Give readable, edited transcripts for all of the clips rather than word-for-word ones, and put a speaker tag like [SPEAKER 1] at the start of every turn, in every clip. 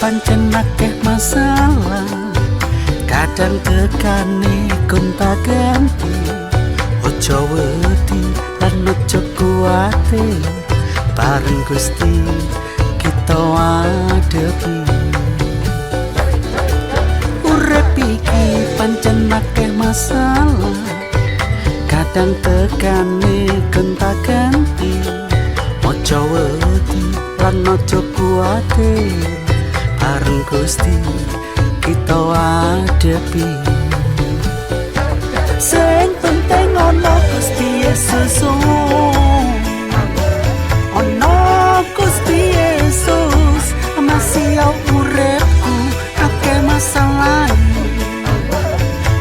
[SPEAKER 1] pancen akeh masalah, kadang tekane gonta ganti. Ojo wedi lan ojo kuwatir, bareng Gusti kita adepi. Urip iki pancen akeh masalah, kadang tekane gonta ganti. Ojo wedi lan ojo kuwatir, bareng Gusti kita adepi. Sing penting ono Gusti Yesus, ono Gusti Yesus, masih uripku akeh masalah.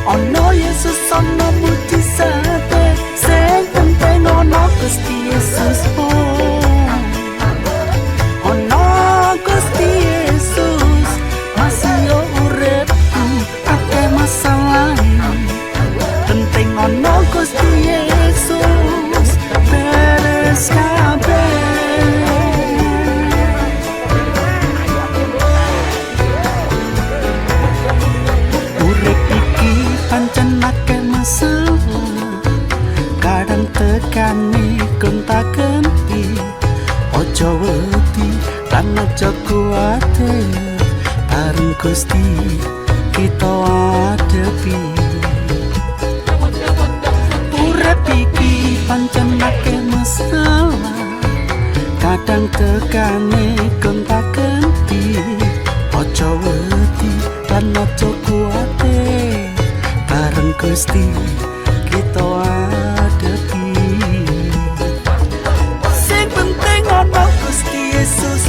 [SPEAKER 1] Ono Yesus ono mujizate, sing penting ono Gusti Yesus. Ono Gusti Yesus, masih uripku akeh masalah. Penting ono Gusti Yesus, beres kabeh. Urip iki pancen akeh masalah, kadang tekane gonta-ganti. Ojo wedi lan ojo kuwatir, bareng Gusti kita adepi. Urip iki pancen akeh masalah, kadang tekane gonta-ganti. Ojo wedi lan ojo kuwatir, bareng Gusti kita adepi. Sing penting ono Gusti Yesus,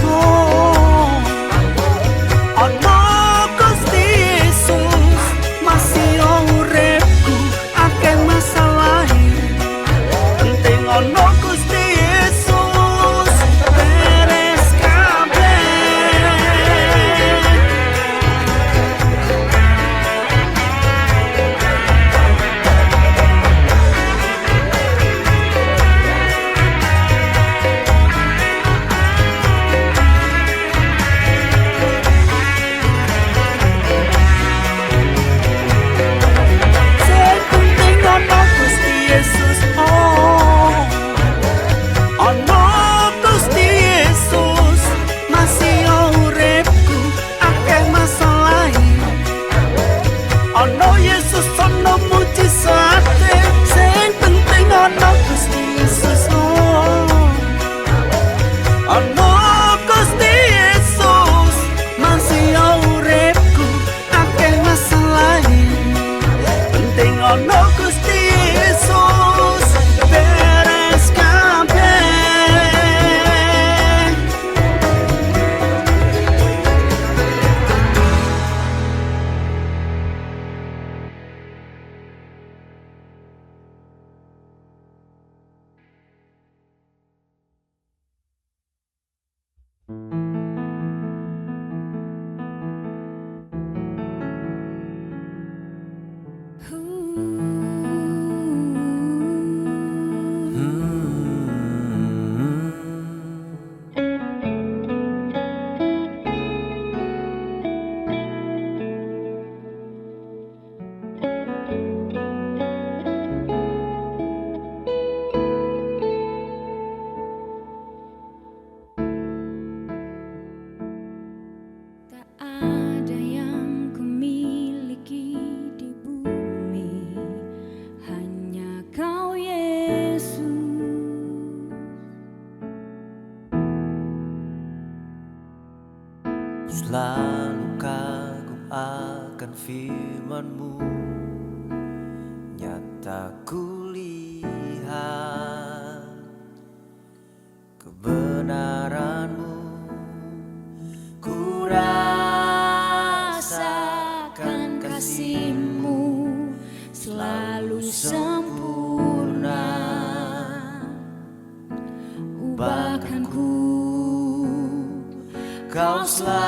[SPEAKER 1] ono Gusti Yesus, masih uripku akeh masalah. Penting ono Gusti Yesus, beres kabeh. Sing penting ono Gusti Yesus, ono Gusti Yesus, masih uripku akeh masalah. Ono Yesus ono mujizate, sing penting ono Gusti Yesus. Ono Gusti Yesus, masih uripku akeh masalah. Penting ono Gusti Yesus, beres kabeh.
[SPEAKER 2] Tak ada yang kumiliki di bumi, hanya Kau Yesus.
[SPEAKER 3] Selalu kagum akan firman-Mu, nyata kulihat kebenaran-Mu, ku rasakan
[SPEAKER 2] Kasih-Mu selalu sempurna, ubahkanku Kau selalu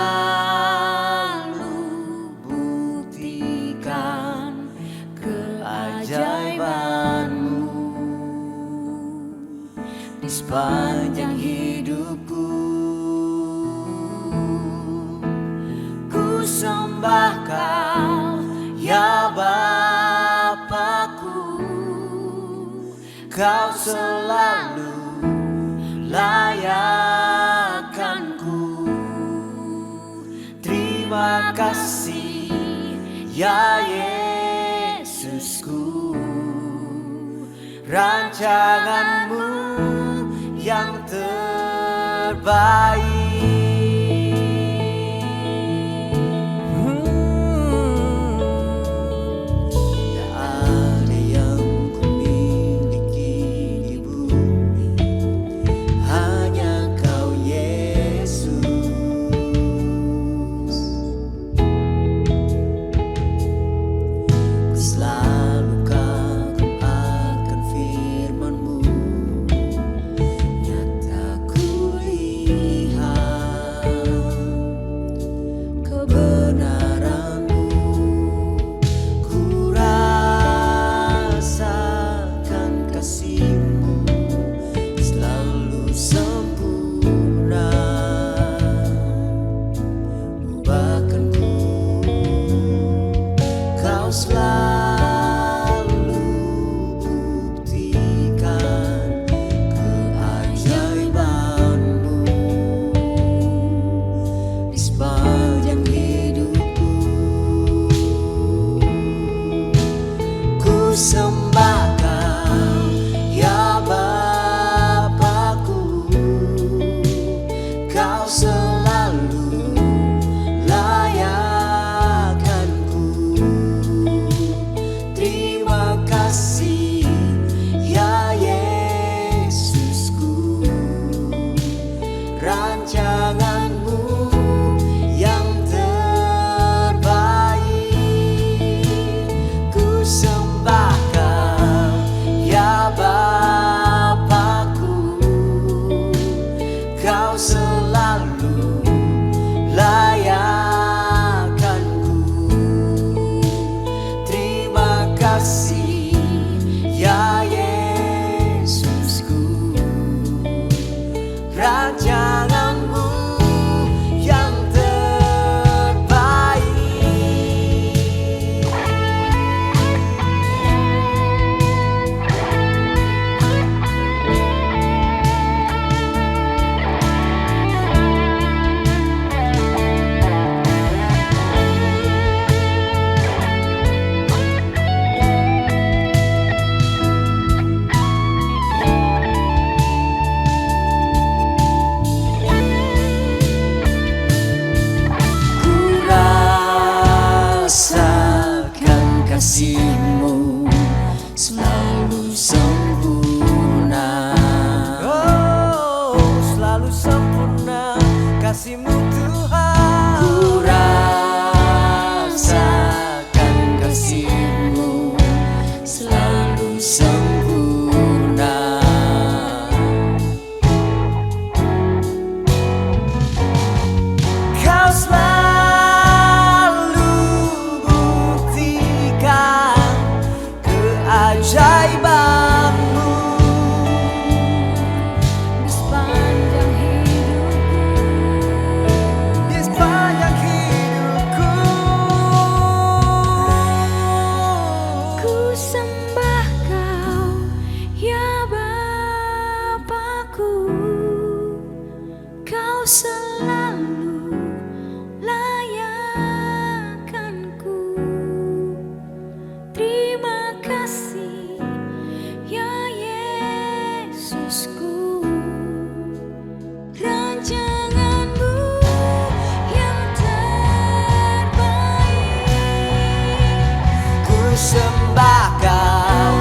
[SPEAKER 2] buktikan keajaiban-Mu di sepanjang hidupku.
[SPEAKER 3] Kau selalu layakkanku. Terima kasih ya Yesusku. Rancanganmu yang terbaik. Tak ada yang kumiliki di bumi, hanya Kau Yesus. Ku selalu kagum akan firman-Mu, nyata ku lihat kebenaran-Mu. Ku rasakan kasih-Mu selalu sempurna. Ubahkanku, Kau selalu buktikan keajaiban-Mu di sepanjang hidupku. Ku sembah Kau ya Bapakku. Kau selalu layakkanku. Terima kasih ya Yesusku. Rancangan-Mu yang terbaik. Ku sembah Kau ya Bapakku. Kau selalu layakkanku. Terima kasih ya Yesusku. Rancangan-Mu yang terbaik. Ku rasakan kasih-Mu selalu sempurna. Oh, selalu sempurna kasih-Mu Tuhan. Ku rasakan kasih-Mu selalu sempurna. Kau selalu buktikan keajaiban-Mu
[SPEAKER 2] Di sepanjang hidupku.
[SPEAKER 3] di sepanjang hidupku.
[SPEAKER 2] Ku sembah Kau ya Bapakku. Kau selalu layakkanku. Terima kasih ya Yesusku. Rancangan-Mu yang terbaik.
[SPEAKER 3] Ku sembah Kau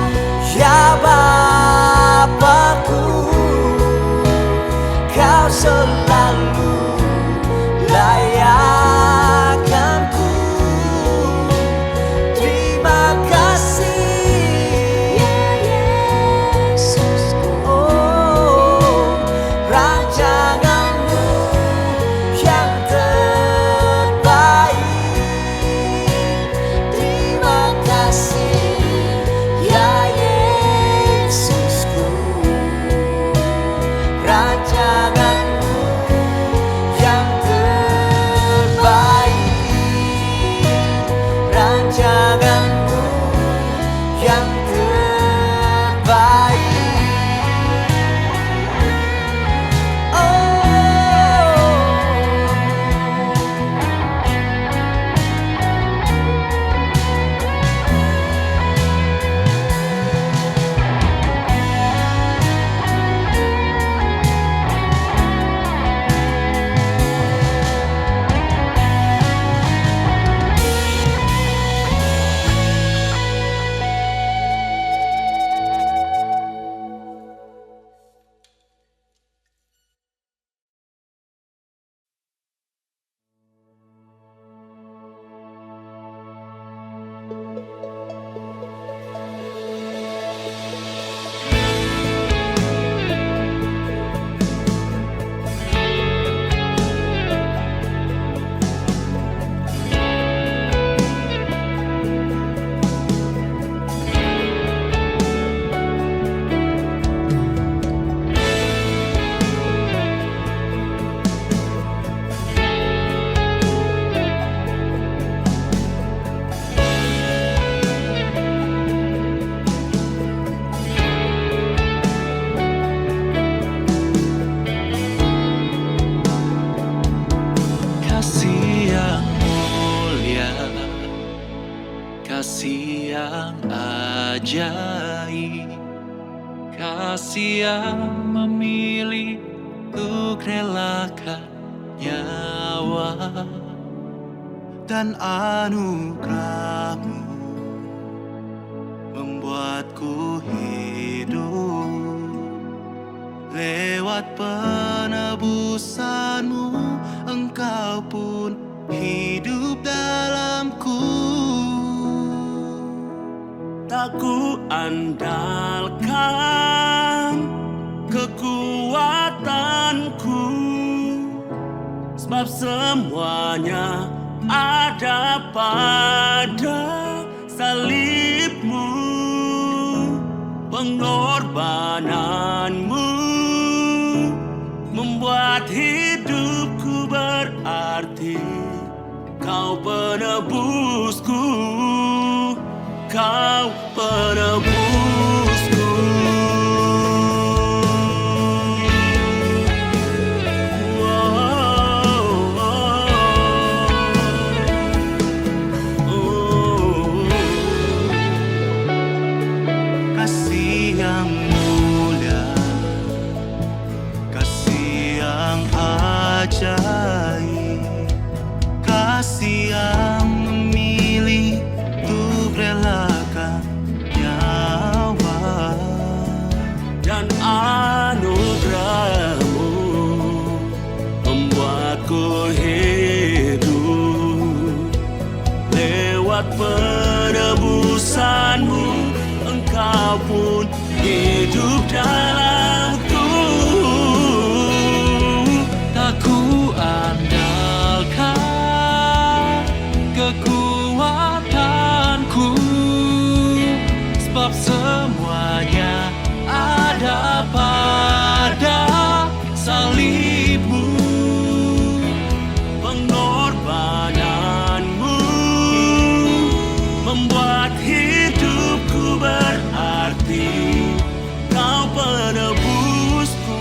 [SPEAKER 3] ajaib, kasih yang memilih untuk relakan nyawa
[SPEAKER 1] dan anugerah-Mu membuatku hidup. Lewat penebusan-Mu, Engkau pun hidup dalamku.
[SPEAKER 3] Tak ku andalkan kekuatanku, sebab semuanya ada pada salib-Mu. Pengorbanan-Mu membuat hidupku berarti. Kau penebusku, Kau penebusku.
[SPEAKER 1] Kasih yang mulia, kasih yang ajaib, kasih yang memilih untuk relakan nyawa
[SPEAKER 3] Dan anugerah-Mu membuatku hidup. Lewat penebusan-Mu, Engkau pun hidup dalamku. Tak ku andalkan kekuatanku, sebab semuanya ada pada salib-Mu. Pengorbanan-Mu membuat hidupku berarti. Kau penebusku,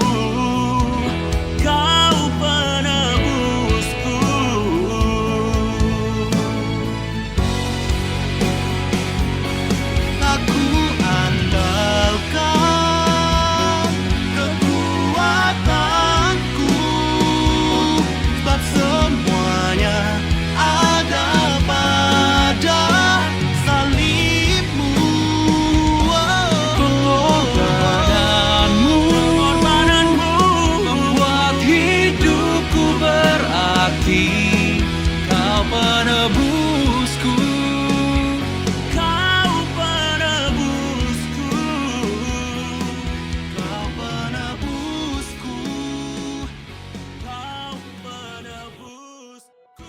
[SPEAKER 3] Kau penebusku.
[SPEAKER 1] Aku andalkan kekuatanku, sebab semuanya ada pada salib-Mu.
[SPEAKER 3] Pengorbanan-Mu membuat hidupku berarti. Kau penebusku, Kau penebusku.
[SPEAKER 1] Kau penebusku.
[SPEAKER 3] Kau penebusku.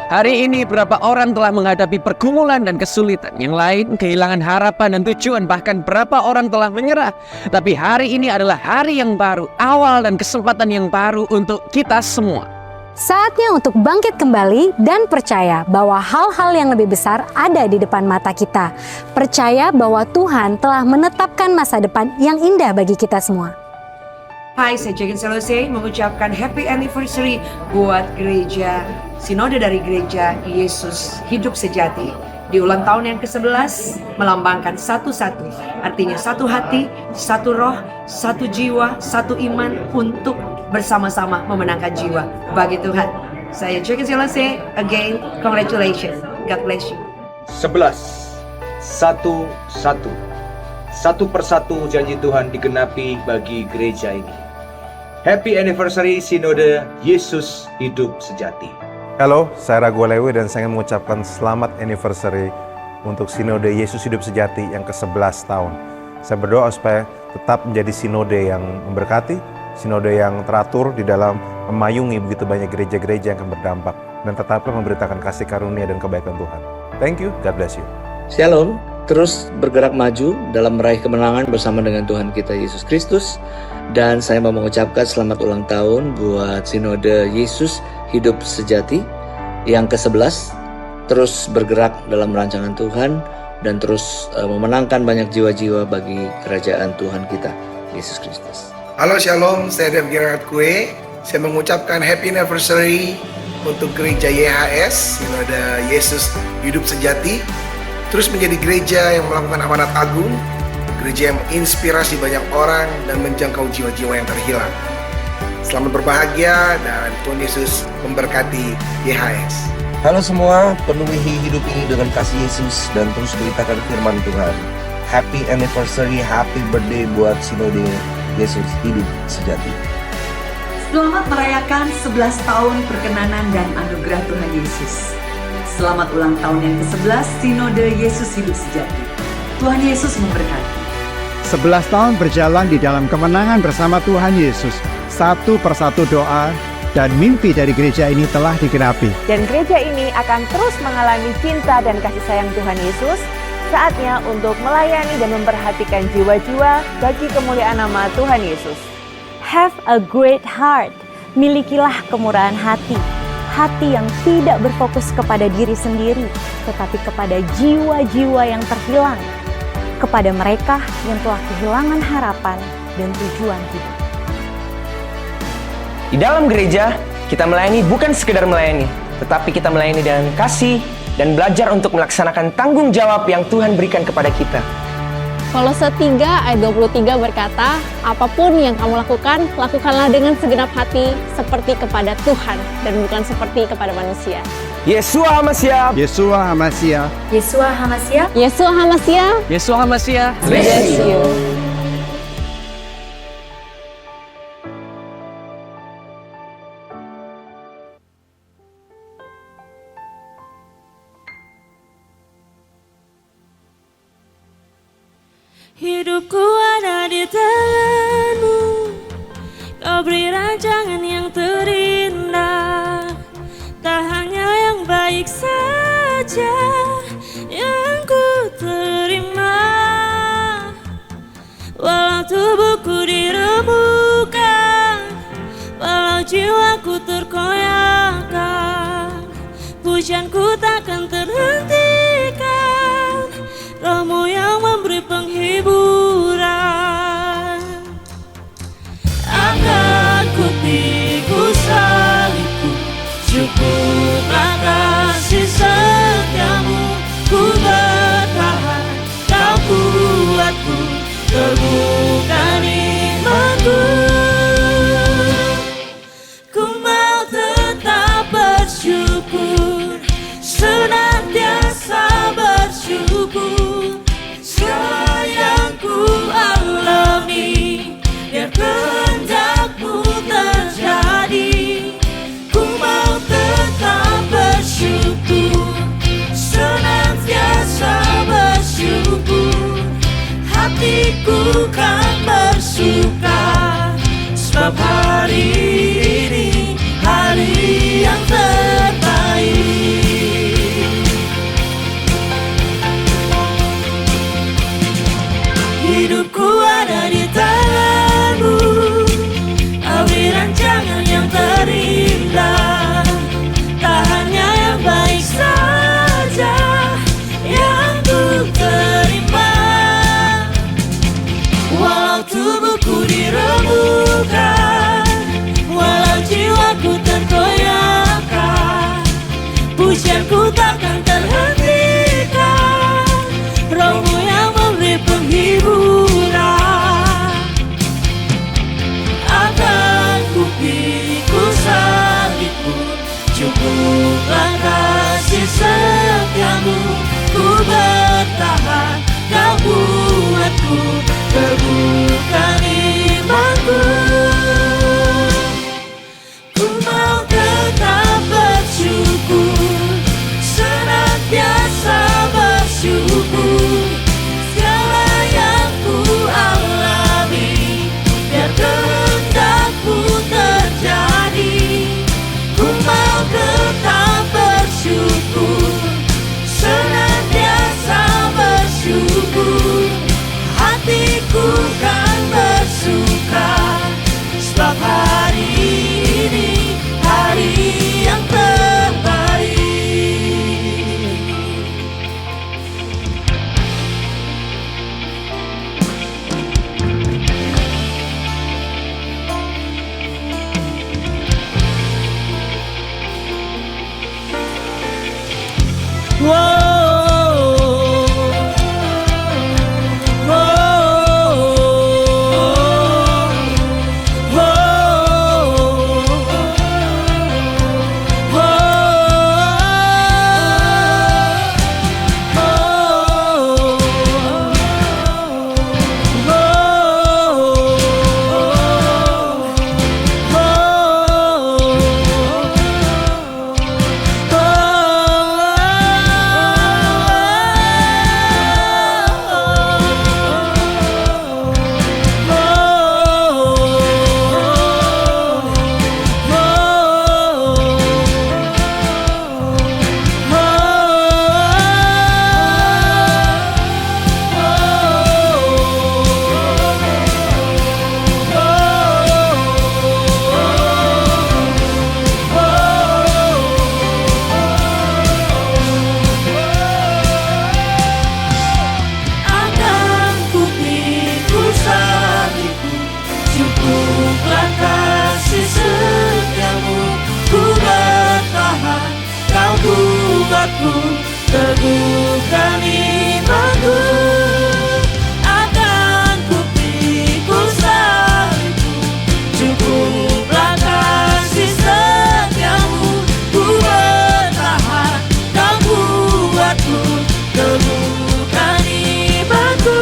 [SPEAKER 4] Hari ini berapa orang telah menghadapi pergumulan dan kesulitan. Yang lain kehilangan harapan dan tujuan. Bahkan berapa orang telah menyerah. Tapi hari ini adalah hari yang baru. Awal dan kesempatan yang baru untuk kita semua.
[SPEAKER 5] Saatnya untuk bangkit kembali dan percaya bahwa hal-hal yang lebih besar ada di depan mata kita. Percaya bahwa Tuhan telah menetapkan masa depan yang indah bagi kita semua.
[SPEAKER 6] Hai, saya Jegen Selesai mengucapkan happy anniversary buat gereja Sinode dari Gereja Yesus Hidup Sejati. Di ulang tahun yang ke-11 melambangkan satu-satu, artinya satu hati, satu roh, satu jiwa, satu iman untuk bersama-sama memenangkan jiwa bagi Tuhan. Saya Jegen Selesai, again, congratulations. God bless you.
[SPEAKER 7] 11 1 Satu persatu janji Tuhan digenapi bagi gereja ini. Happy anniversary Sinode Yesus Hidup Sejati.
[SPEAKER 8] Halo, saya Ragu Lewi dan saya ingin mengucapkan selamat anniversary untuk Sinode Yesus Hidup Sejati yang ke-11 tahun. Saya berdoa supaya tetap menjadi sinode yang memberkati, sinode yang teratur di dalam memayungi begitu banyak gereja-gereja yang akan berdampak, dan tetaplah memberitakan kasih karunia dan kebaikan Tuhan. Thank you, God bless you.
[SPEAKER 9] Shalom, terus bergerak maju dalam meraih kemenangan bersama dengan Tuhan kita Yesus Kristus. Dan saya mau mengucapkan selamat ulang tahun buat Sinode Yesus Hidup Sejati. yang ke-11, terus bergerak dalam rancangan Tuhan dan terus memenangkan banyak jiwa-jiwa bagi kerajaan Tuhan kita, Yesus Kristus.
[SPEAKER 10] Halo Shalom, saya Dev Gerard Kue. Saya mengucapkan Happy Anniversary untuk gereja YHS, Sinode Yesus Hidup Sejati. Terus menjadi gereja yang melakukan amanat agung, gereja yang menginspirasi banyak orang dan menjangkau jiwa-jiwa yang terhilang. Selamat berbahagia dan Tuhan Yesus memberkati YHS.
[SPEAKER 11] Halo semua, penuhi hidup ini dengan kasih Yesus dan terus beritakan firman Tuhan. Happy Anniversary, Happy Birthday buat Sinode Yesus Hidup Sejati.
[SPEAKER 12] Selamat merayakan 11 tahun perkenanan dan anugerah Tuhan Yesus. Selamat ulang tahun yang ke-11 Sinode Yesus Hidup Sejati. Tuhan Yesus memberkati.
[SPEAKER 13] 11 tahun berjalan di dalam kemenangan bersama Tuhan Yesus. Satu persatu doa dan mimpi dari gereja ini telah digenapi.
[SPEAKER 14] Dan gereja ini akan terus mengalami cinta dan kasih sayang Tuhan Yesus. Saatnya untuk melayani dan memperhatikan jiwa-jiwa bagi kemuliaan nama Tuhan Yesus.
[SPEAKER 5] Have a great heart. Milikilah kemurahan hati. Hati yang tidak berfokus kepada diri sendiri, tetapi kepada jiwa-jiwa yang terhilang. Kepada mereka yang telah kehilangan harapan dan tujuan hidup.
[SPEAKER 15] Di dalam gereja, kita melayani bukan sekedar melayani, tetapi kita melayani dengan kasih dan belajar untuk melaksanakan tanggung jawab yang Tuhan berikan kepada kita.
[SPEAKER 16] Kolose 3 ayat 23 berkata, apapun yang kamu lakukan, lakukanlah dengan segenap hati seperti kepada Tuhan dan bukan seperti kepada manusia.
[SPEAKER 15] Yesua Hamasya.
[SPEAKER 13] Yesua Hamasya.
[SPEAKER 5] Yesua Hamasya.
[SPEAKER 16] Yesua Hamasya.
[SPEAKER 4] Yesua Hamasya.
[SPEAKER 16] Bless you.
[SPEAKER 2] Hidupku ada di tanganmu, kau beri rancangan yang terindah. Tak hanya yang baik saja yang ku terima, walau tubuhku diremukkan, walau jiwaku terkoyakkan, pujianku takkan terhentikan, Rohmu yang memberi penghiburan. Akan ku pikul salibku, cukuplah kasih setiamu. Ku bertahan, kau kuatku, teguhkan imanku. Ku mau tetap bersyukur, senantiasa bersyukur. Segala yang ku alami, biar kehendak-Mu terjadi. Ku mau tetap bersyukur, senantiasa bersyukur. Hatiku kan bersuka, sebab hari ini hari yang terbaik. Hidupku ada di tangan-Mu, Kau beri rancangan yang terindah. Tak hanya yang baik saja yang ku terima, walau tubuhku diremukkan, walau jiwaku terkoyakkan, pujianku takkan terhentikan, Roh-Mu yang memberi penghiburan. Akan ku pikul salibku, cukuplah kasih setiamu. Ku bertahan, Kau kuatku, teguhkan imanku. Ku mau tetap bersyukur, senantiasa bersyukur. Segala yang ku alami, biar kehendak-Mu terjadi. Ku mau tetap bersyukur, senantiasa bersyukur. Hatiku kan bersyukur. teguhkan imanku, akan ku pikul salibku, cukuplah kasih setiamu, ku bertahan, kau buatku teguhkan imanku,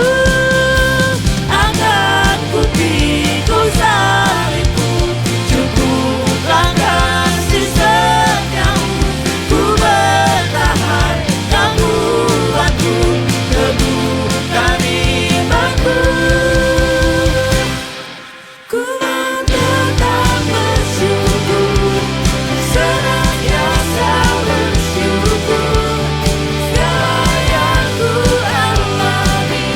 [SPEAKER 2] akan ku pikul salibku, cukuplah kasih setiamu, ku bertahan, kau buatku teguhkan imanku. Ku tetap bersyukur, senantiasa bersyukur, segala yang ku alami,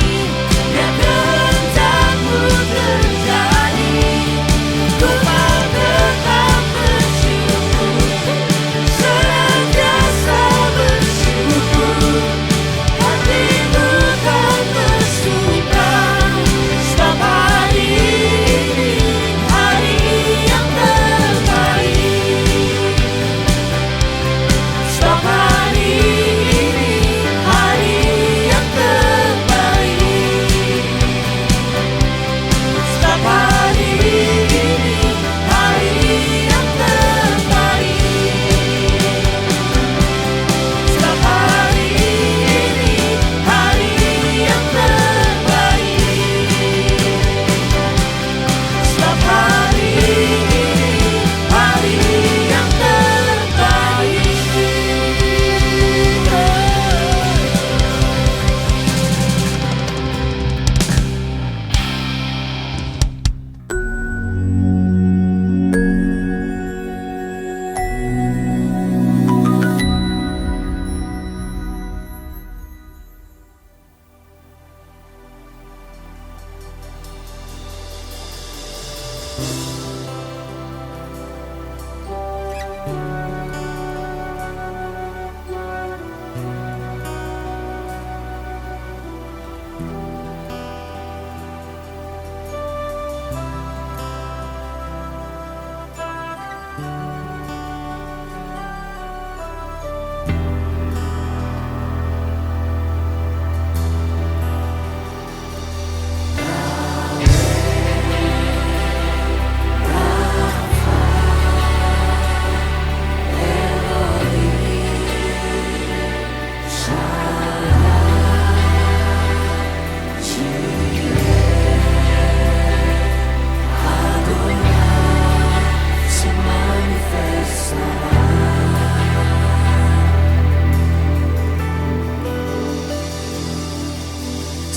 [SPEAKER 2] biar kehendakmu terjadi. Ku mau tetap bersyukur, senantiasa bersyukur, hatiku tak bersuka. Sebab hari ini hari yang terbaik. Sebab hari ini hari yang terbaik. Sebab hari ini hari yang terbaik. Sebab hari ini hari yang terbaik. Sebab hari ini hari yang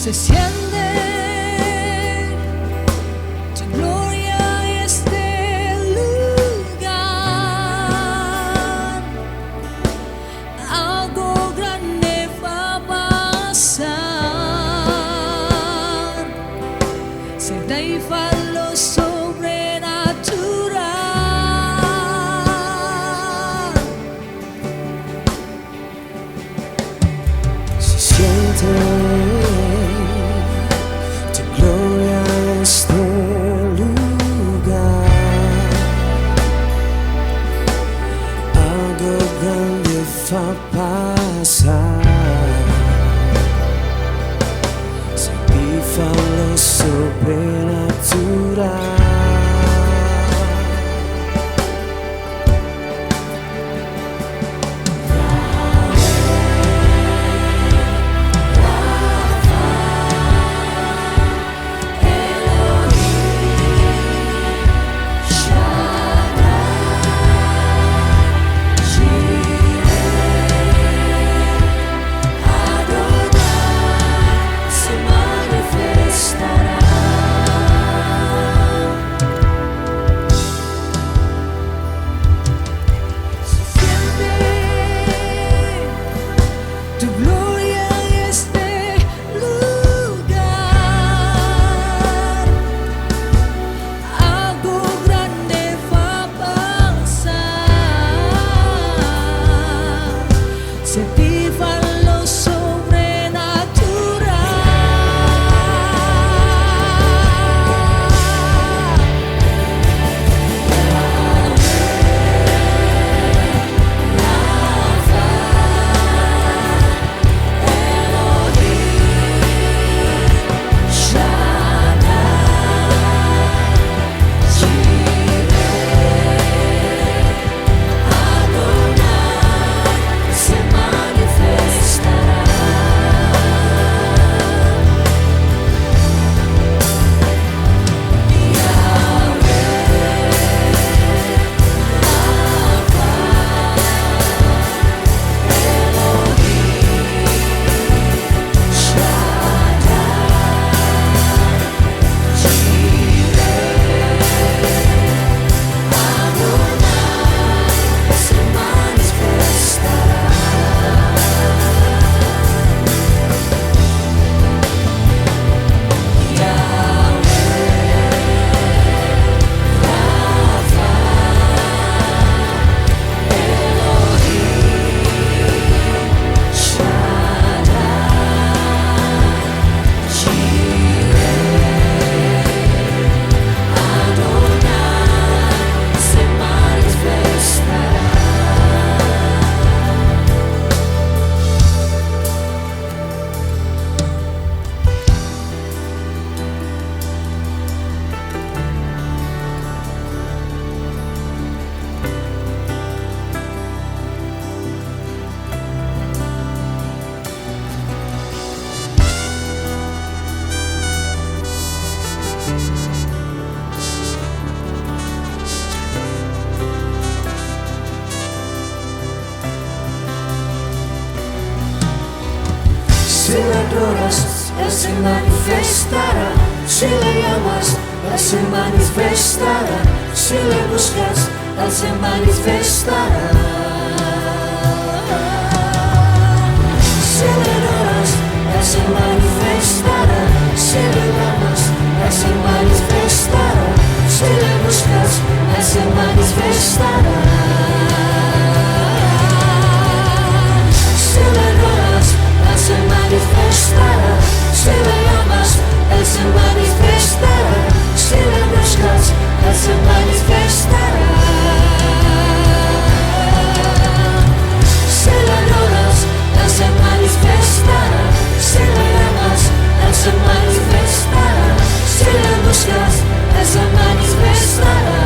[SPEAKER 2] se siente tu gloria este lugar. Algo grande va a pasar. Se da y fa lo sobrenatural. Se siente
[SPEAKER 1] kuasa, se ti fa lo soprannaturale.
[SPEAKER 2] Tu gloria en este lugar, algo grande va a pasar, se viva lo
[SPEAKER 1] Si le adoras, Él se manifestará. Si le llamas, Él se manifestará. Si le buscas, Él se manifestará. Si le adoras, Él se manifestará. Si le llamas, Él se manifestará. Si le buscas, Él se manifestará. Si le adoras, Él se manifestará. Si le llamas, Él se manifestará. Si le buscas, Él se manifestará. Si le adoras, Él se manifestará. Si le llamas, Él se manifestará. Si le buscas, Él se manifestará.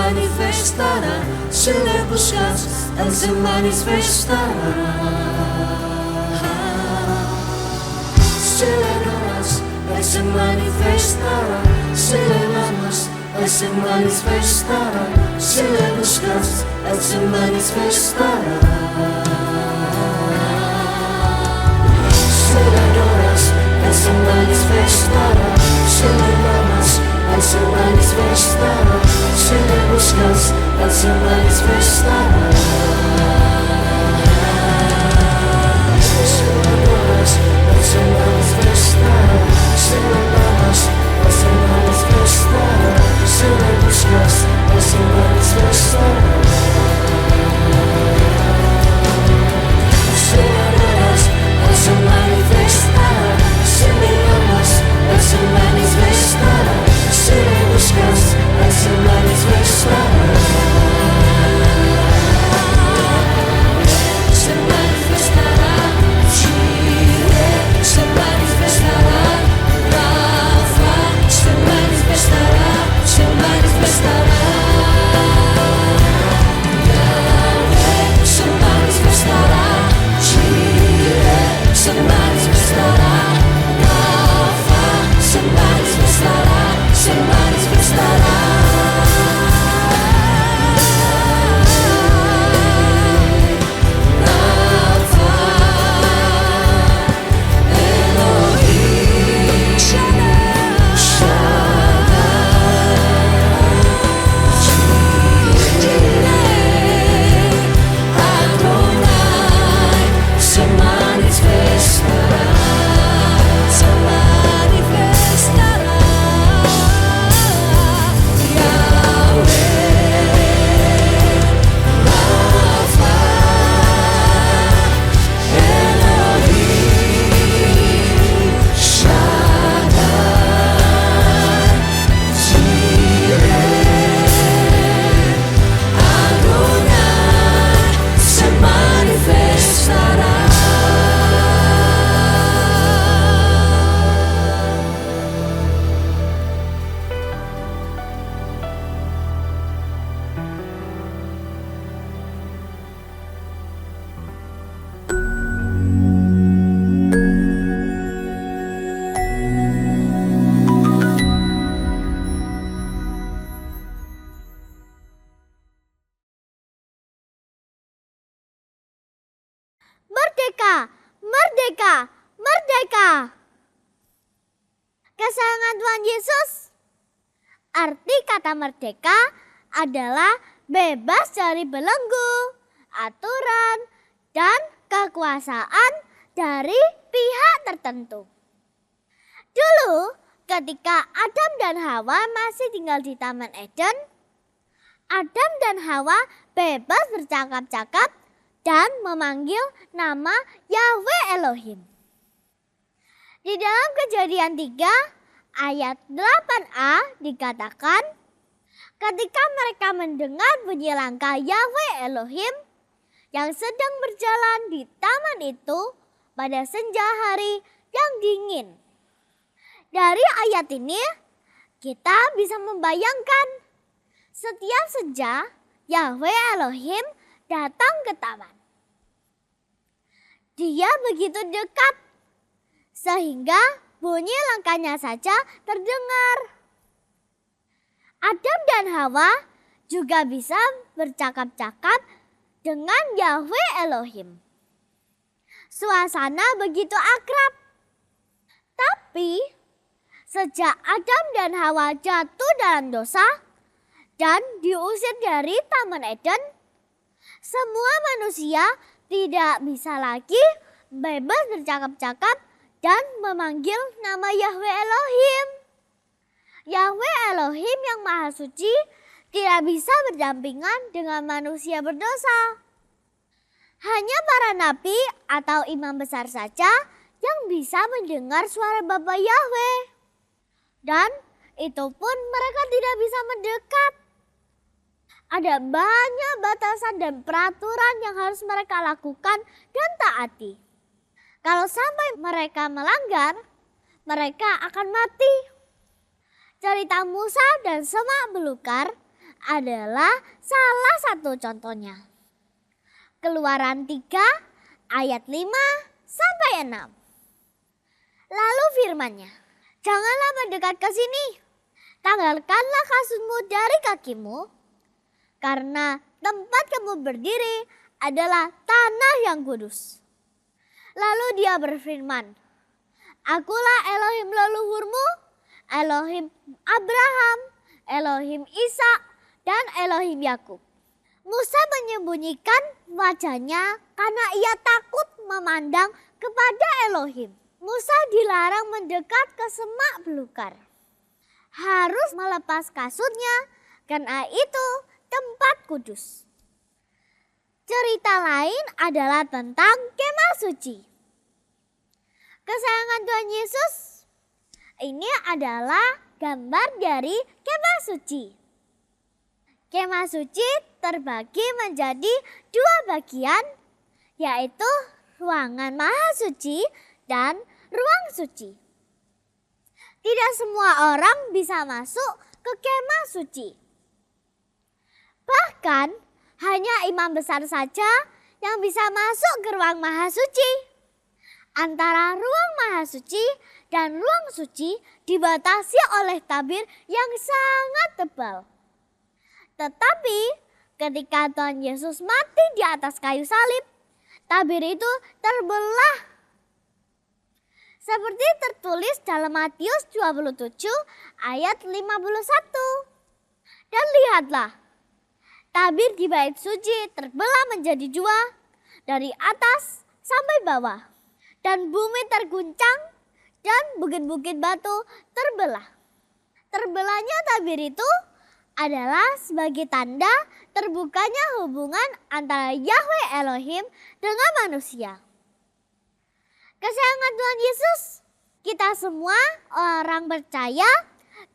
[SPEAKER 1] manifestará, si le buscas, Él se manifestará. Si le adoras, Él se manifestará, si le amas, Él se manifestará, si le buscas, Él se manifestará. Si le adoras, Él se manifestará, si le amas, Él se manifestará, si le buscas, Él se manifestará. Si le adoras, Él se manifestará, si le amas, Él se manifestará, si le buscas, Él se manifestará. Si le adoras, Él se manifestará, si le amas, Él se manifestará, si le buscas, Él se manifestará. Se manifestará, Chile, se manifestará, Rafa, se manifestará, se manifestará. Yahweh, se manifestará, Chile, se manifestará, Rafa, se manifestará, se manifestará.
[SPEAKER 17] Merdeka, merdeka, merdeka. Kesayangan Tuhan Yesus. Arti kata merdeka adalah bebas dari belenggu, aturan, dan kekuasaan dari pihak tertentu. Dulu ketika Adam dan Hawa masih tinggal di Taman Eden, Adam dan Hawa bebas bercakap-cakap dan memanggil nama Yahweh Elohim. Di dalam Kejadian 3 ayat 8a dikatakan, ketika mereka mendengar bunyi langkah Yahweh Elohim yang sedang berjalan di taman itu pada senja hari yang dingin. Dari ayat ini kita bisa membayangkan setiap senja Yahweh Elohim datang ke taman. Dia begitu dekat sehingga bunyi langkahnya saja terdengar. Adam dan Hawa juga bisa bercakap-cakap dengan Yahweh Elohim. Suasana begitu akrab. Tapi sejak Adam dan Hawa jatuh dalam dosa dan diusir dari Taman Eden, semua manusia tidak bisa lagi bebas bercakap-cakap dan memanggil nama Yahweh Elohim. Yahweh Elohim yang Maha Suci tidak bisa berdampingan dengan manusia berdosa. Hanya para nabi atau imam besar saja yang bisa mendengar suara Bapa Yahweh. Dan itu pun mereka tidak bisa mendekat. Ada banyak batasan dan peraturan yang harus mereka lakukan dan taati. Kalau sampai mereka melanggar, mereka akan mati. Cerita Musa dan semak belukar adalah salah satu contohnya. Keluaran 3 ayat 5 sampai 6. Lalu firman-Nya, janganlah mendekat ke sini, tanggalkanlah kasutmu dari kakimu, karena tempat kamu berdiri adalah tanah yang kudus. Lalu dia berfirman, Akulah Elohim leluhurmu, Elohim Abraham, Elohim Ishak, dan Elohim Yakub. Musa menyembunyikan wajahnya karena ia takut memandang kepada Elohim. Musa dilarang mendekat ke semak belukar. Harus melepas kasutnya karena itu tempat kudus. Cerita lain adalah tentang kemah suci. Kesayangan Tuhan Yesus ini adalah gambar dari kemah suci. Kemah suci terbagi menjadi 2 bagian, yaitu ruangan maha suci dan ruang suci. Tidak semua orang bisa masuk ke kemah suci. Bahkan hanya imam besar saja yang bisa masuk ke ruang maha suci. Antara ruang maha suci dan ruang suci dibatasi oleh tabir yang sangat tebal. Tetapi ketika Tuhan Yesus mati di atas kayu salib, tabir itu terbelah. Seperti tertulis dalam Matius 27 ayat 51. Dan lihatlah, tabir di bait suci terbelah menjadi 2 dari atas sampai bawah. Dan bumi terguncang dan bukit-bukit batu terbelah. Terbelahnya tabir itu adalah sebagai tanda terbukanya hubungan antara Yahweh Elohim dengan manusia. Kesayangan Tuhan Yesus, kita semua orang percaya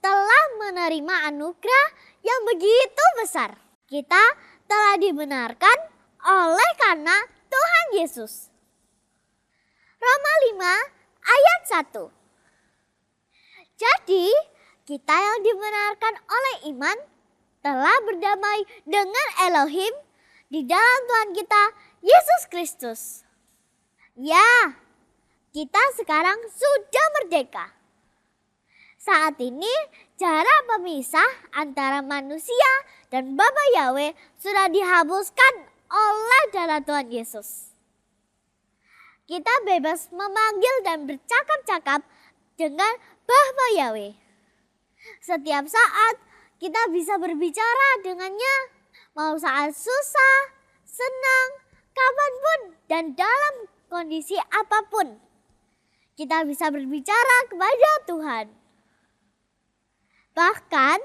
[SPEAKER 17] telah menerima anugerah yang begitu besar. Kita telah dibenarkan oleh karena Tuhan Yesus. Roma 5 ayat 1. Jadi, kita yang dibenarkan oleh iman telah berdamai dengan Elohim di dalam Tuhan kita Yesus Kristus. Ya, kita sekarang sudah merdeka. Saat ini jarak pemisah antara manusia dan Bapa Yahweh sudah dihapuskan oleh darah Tuhan Yesus. Kita bebas memanggil dan bercakap-cakap dengan Bapa Yahweh. Setiap saat kita bisa berbicara dengannya, mau saat susah, senang, kapanpun, dan dalam kondisi apapun. Kita bisa berbicara kepada Tuhan. Bahkan,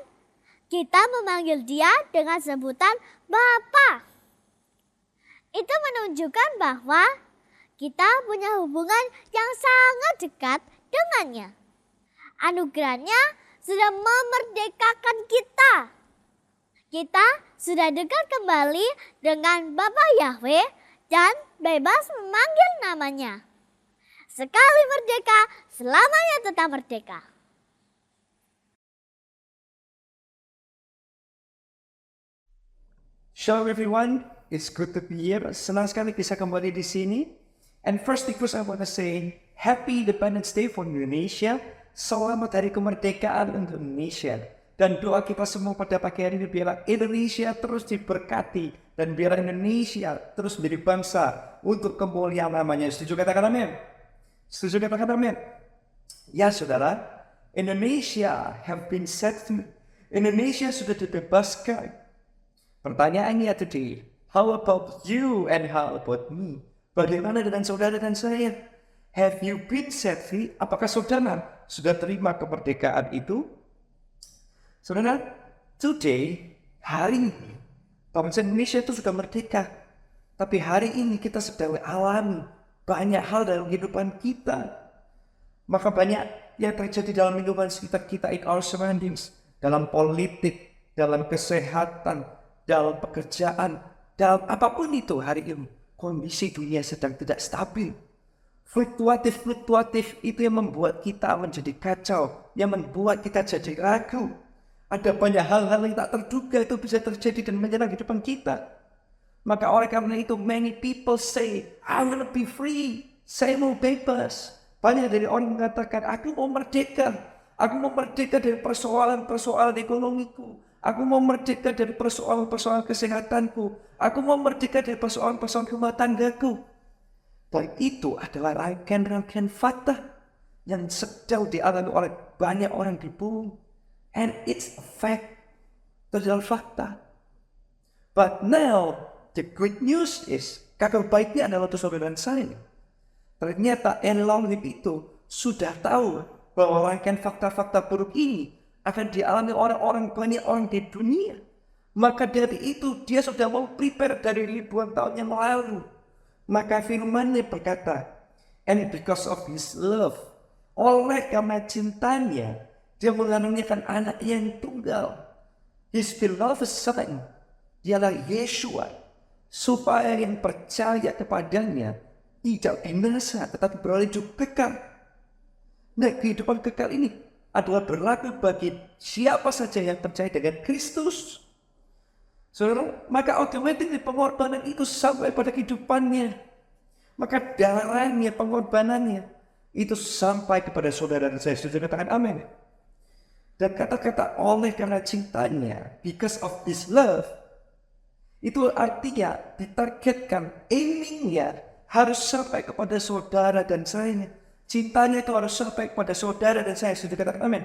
[SPEAKER 17] kita memanggil Dia dengan sebutan Bapa. Itu menunjukkan bahwa kita punya hubungan yang sangat dekat dengannya. Anugerahnya sudah memerdekakan kita. Kita sudah dekat kembali dengan Bapa Yahweh dan bebas memanggil namanya. Sekali merdeka, selamanya tetap merdeka.
[SPEAKER 18] Shalom everyone, it's good to be here. Senang sekali bisa kembali di sini. And first I want to say Happy Independence Day for Indonesia. Selamat Hari Kemerdekaan untuk Indonesia. Dan doa kita semua pada pagi hari ini biarlah Indonesia terus diberkati. Dan biarlah Indonesia terus menjadi bangsa untuk kemuliaan namanya. Setuju katakan amin? Setuju katakan amin? Ya saudara, Indonesia have been set free. Indonesia sudah dibebaskan. Pertanyaannya today, how about you and how about me? Bagaimana dengan saudara dan saya? Have you been set free? Apakah saudara sudah terima kemerdekaan itu? Saudara, today, hari ini, bangsa Indonesia itu sudah merdeka. Tapi hari ini kita sedang alami banyak hal dalam kehidupan kita. Maka banyak yang terjadi dalam kehidupan sekitar kita, in our surroundings, dalam politik, dalam kesehatan, dalam pekerjaan, dalam apapun itu hari ini. Kondisi dunia sedang tidak stabil. Fluktuatif itu yang membuat kita menjadi kacau, yang membuat kita jadi ragu. Ada banyak hal-hal yang tak terduga itu bisa terjadi dan menyerang kehidupan kita. Maka oleh karena itu, many people say, I want to be free. Saya mau bebas. Banyak dari orang mengatakan, aku mau merdeka. Aku mau merdeka dari persoalan-persoalan ekonomiku. Aku mau merdeka dari persoalan-persoalan kesehatanku. Aku mau merdeka dari persoalan-persoalan rumah tanggaku. Dan itu adalah rangkaian-rangkaian fakta yang sedang dialami oleh banyak orang di bumi. And it's a fact. Itu adalah fakta. But now, the good news is, kabar baiknya adalah untuk saudara dan saya. Ternyata Elohim itu sudah tahu bahwa rangkaian fakta-fakta buruk ini akan dialami orang-orang banyak orang di dunia. Maka dari itu dia sudah mau prepare dari ribuan tahun yang lalu. Maka firman-Nya berkata, and because of his love, oleh karena cintanya, dia mengaruniakan anak yang tunggal. His beloved son, dialah Yeshua, supaya yang percaya kepadanya tidak binasa tetapi beroleh hidup kekal. Nah, kehidupan kekal ini adalah berlaku bagi siapa saja yang percaya dengan Kristus. Saudara, maka otomatis pengorbanan itu sampai pada kehidupannya. Maka darahnya, pengorbanannya itu sampai kepada saudara dan saya. Sudah katakan amin. Dan kata-kata oleh karena cintanya, because of this love, itu artinya ditargetkan, aimingnya harus sampai kepada saudara dan saya. Cintanya itu harus sampai kepada saudara dan saya. Sudah katakan amin.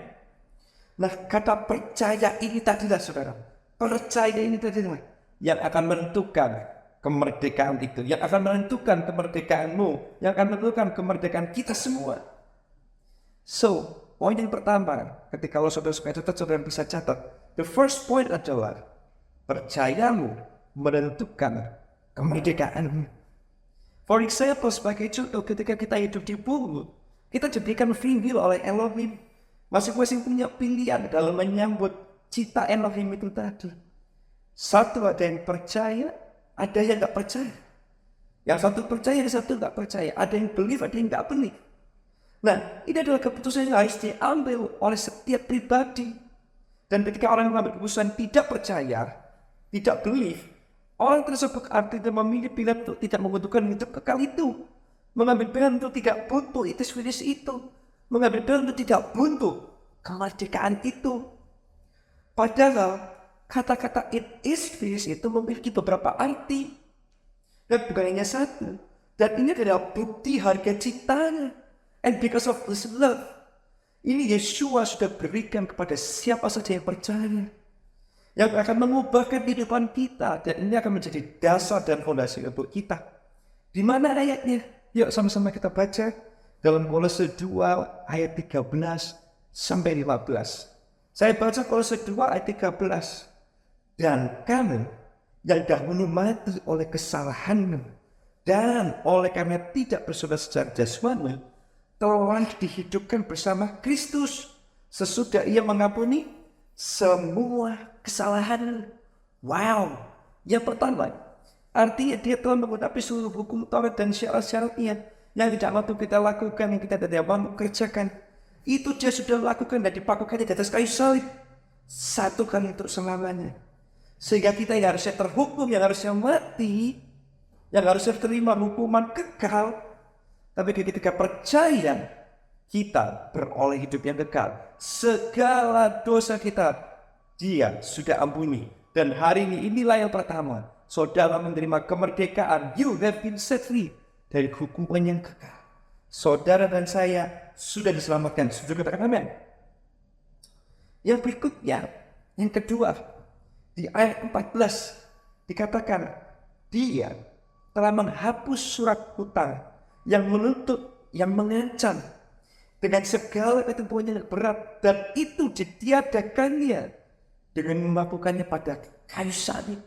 [SPEAKER 18] Nah, kata percaya ini tadilah saudara. Percaya ini tadilah yang akan menentukan kemerdekaan itu. Yang akan menentukan kemerdekaanmu. Yang akan menentukan kemerdekaan kita semua. So, poin yang pertama, ketika kalau saudara suka catat, saudara bisa catat. The first point adalah percayamu menentukan kemerdekaanmu. For example, sebagai contoh, ketika kita hidup di bumi, kita diberikan free will oleh Elohim. Masing-masing punya pilihan dalam menyambut cita Elohim itu tadi. Satu ada yang percaya, ada yang nggak percaya. Yang satu percaya, yang satu nggak percaya. Ada yang believe, ada yang nggak believe. Nah, ini adalah keputusan yang harus diambil oleh setiap pribadi. Dan ketika orang mengambil keputusan tidak percaya, tidak believe, orang tersebut artinya memilih pilihan untuk tidak membutuhkan hidup kekal itu. Mengambil pilihan untuk tidak butuh itu finish itu. Mengambil pilihan untuk tidak butuh kemerdekaan itu. Padahal kata-kata it is finished itu memiliki beberapa arti. Dan bukan hanya satu. Dan ini adalah bukti harga cintanya. And because of this love, ini Yeshua sudah berikan kepada siapa saja yang percaya. Yang akan mengubahkan kehidupan kita. Dan ini akan menjadi dasar dan fondasi untuk kita. Di mana ayatnya? Yuk sama-sama kita baca. Dalam Kolose 2 ayat 13 sampai 15. Saya baca Kolose 2 ayat 13. Dan kamu yang dahulu mati oleh kesalahanmu. Dan oleh karena tidak bersaudara secara jasmani, telah dihidupkan bersama Kristus. Sesudah ia mengampuni semua kesalahan. Wow. Yang pertama, artinya dia telah menghadapi seluruh hukum Taurat dan syarat-syaratnya yang tidak mampu kita lakukan, yang kita tidak mampu kerjakan. Itu dia sudah lakukan dan dipakukannya di atas kayu salib. Satu kali untuk selamanya. Sehingga kita yang harusnya terhukum, yang harusnya mati, yang harusnya terima hukuman kekal, tapi ketika percaya, kita beroleh hidup yang kekal. Segala dosa kita, dia sudah ampuni. Dan hari ini inilah yang pertama. Saudara menerima kemerdekaan. You have been set free dari hukuman yang kekal. Saudara dan saya sudah diselamatkan. Sudah katakan amin. Yang berikutnya, yang kedua, di ayat 14 dikatakan, dia telah menghapus surat hutang yang menuntut, yang mengancam dengan segala ketentuan yang berat, dan itu ditiadakannya dengan melakukannya pada kayu salib.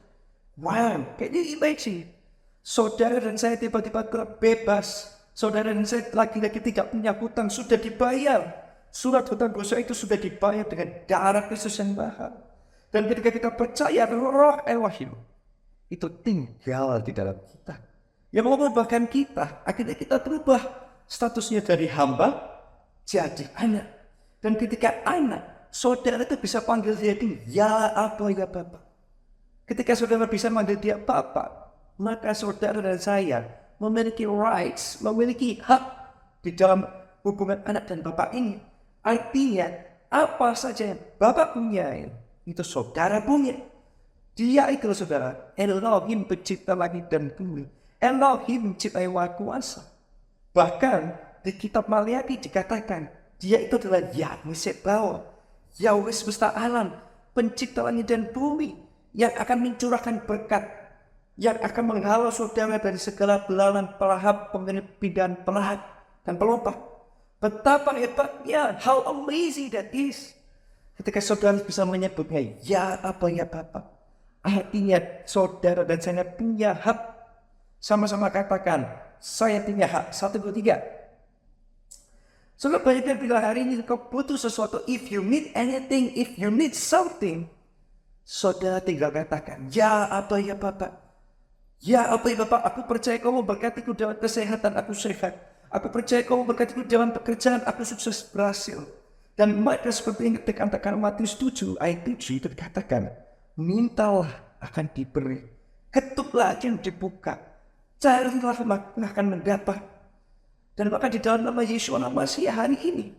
[SPEAKER 18] Wow, kayaknya imagine saudara dan saya tiba-tiba bebas. Saudara dan saya lagi-lagi tidak punya hutang, sudah dibayar. Surat hutang dosa itu sudah dibayar dengan darah Kristus yang mahal. Dan ketika kita percaya roh Elohim itu tinggal di dalam kita, yang mengubahkan kita, akhirnya kita berubah statusnya dari hamba jadi anak. Dan ketika anak, saudara itu bisa panggil dia itu ya apa ya Bapak. Ketika saudara bisa manggil dia Bapak, maka saudara dan saya memiliki rights, memiliki hak di dalam hubungan anak dan Bapak ini. Artinya, apa saja yang Bapak punya, itu saudara punya. Dia itu saudara, Elohim pencipta langit dan bumi. Elohim menciptai Maha Kuasa. Bahkan di kitab Maliaki dikatakan, dia itu adalah Yahweh Sebaot, Yahweh semesta alam, pencipta langit dan bumi, yang akan mencurahkan berkat, yang akan menghalau saudara dari segala belahan pelahap, pindahan pelahap, dan pelompat. Betapa hebatnya, how amazing that is. Ketika saudara bisa menyebutnya, ya apa ya Bapak. Artinya saudara dan saya punya hak. Sama-sama katakan, saya punya hak. 1, 2, 3. Saudara banyak yang bilang hari ini kau butuh sesuatu. If you need anything, if you need something, saudara tinggal katakan, ya apa ya Bapak. Ya apa ya Bapak, aku percaya kau memberkatiku dalam kesehatan, aku sehat. Aku percaya kau memberkatiku dalam pekerjaan, aku sukses berhasil. Dan maka seperti yang dikatakan Matius 7 ayat 7 itu dikatakan, mintalah akan diberi, ketuklah akan dibuka, carilah maka akan mendapat. Dan maka di dalam nama Yesus Masih hari ini,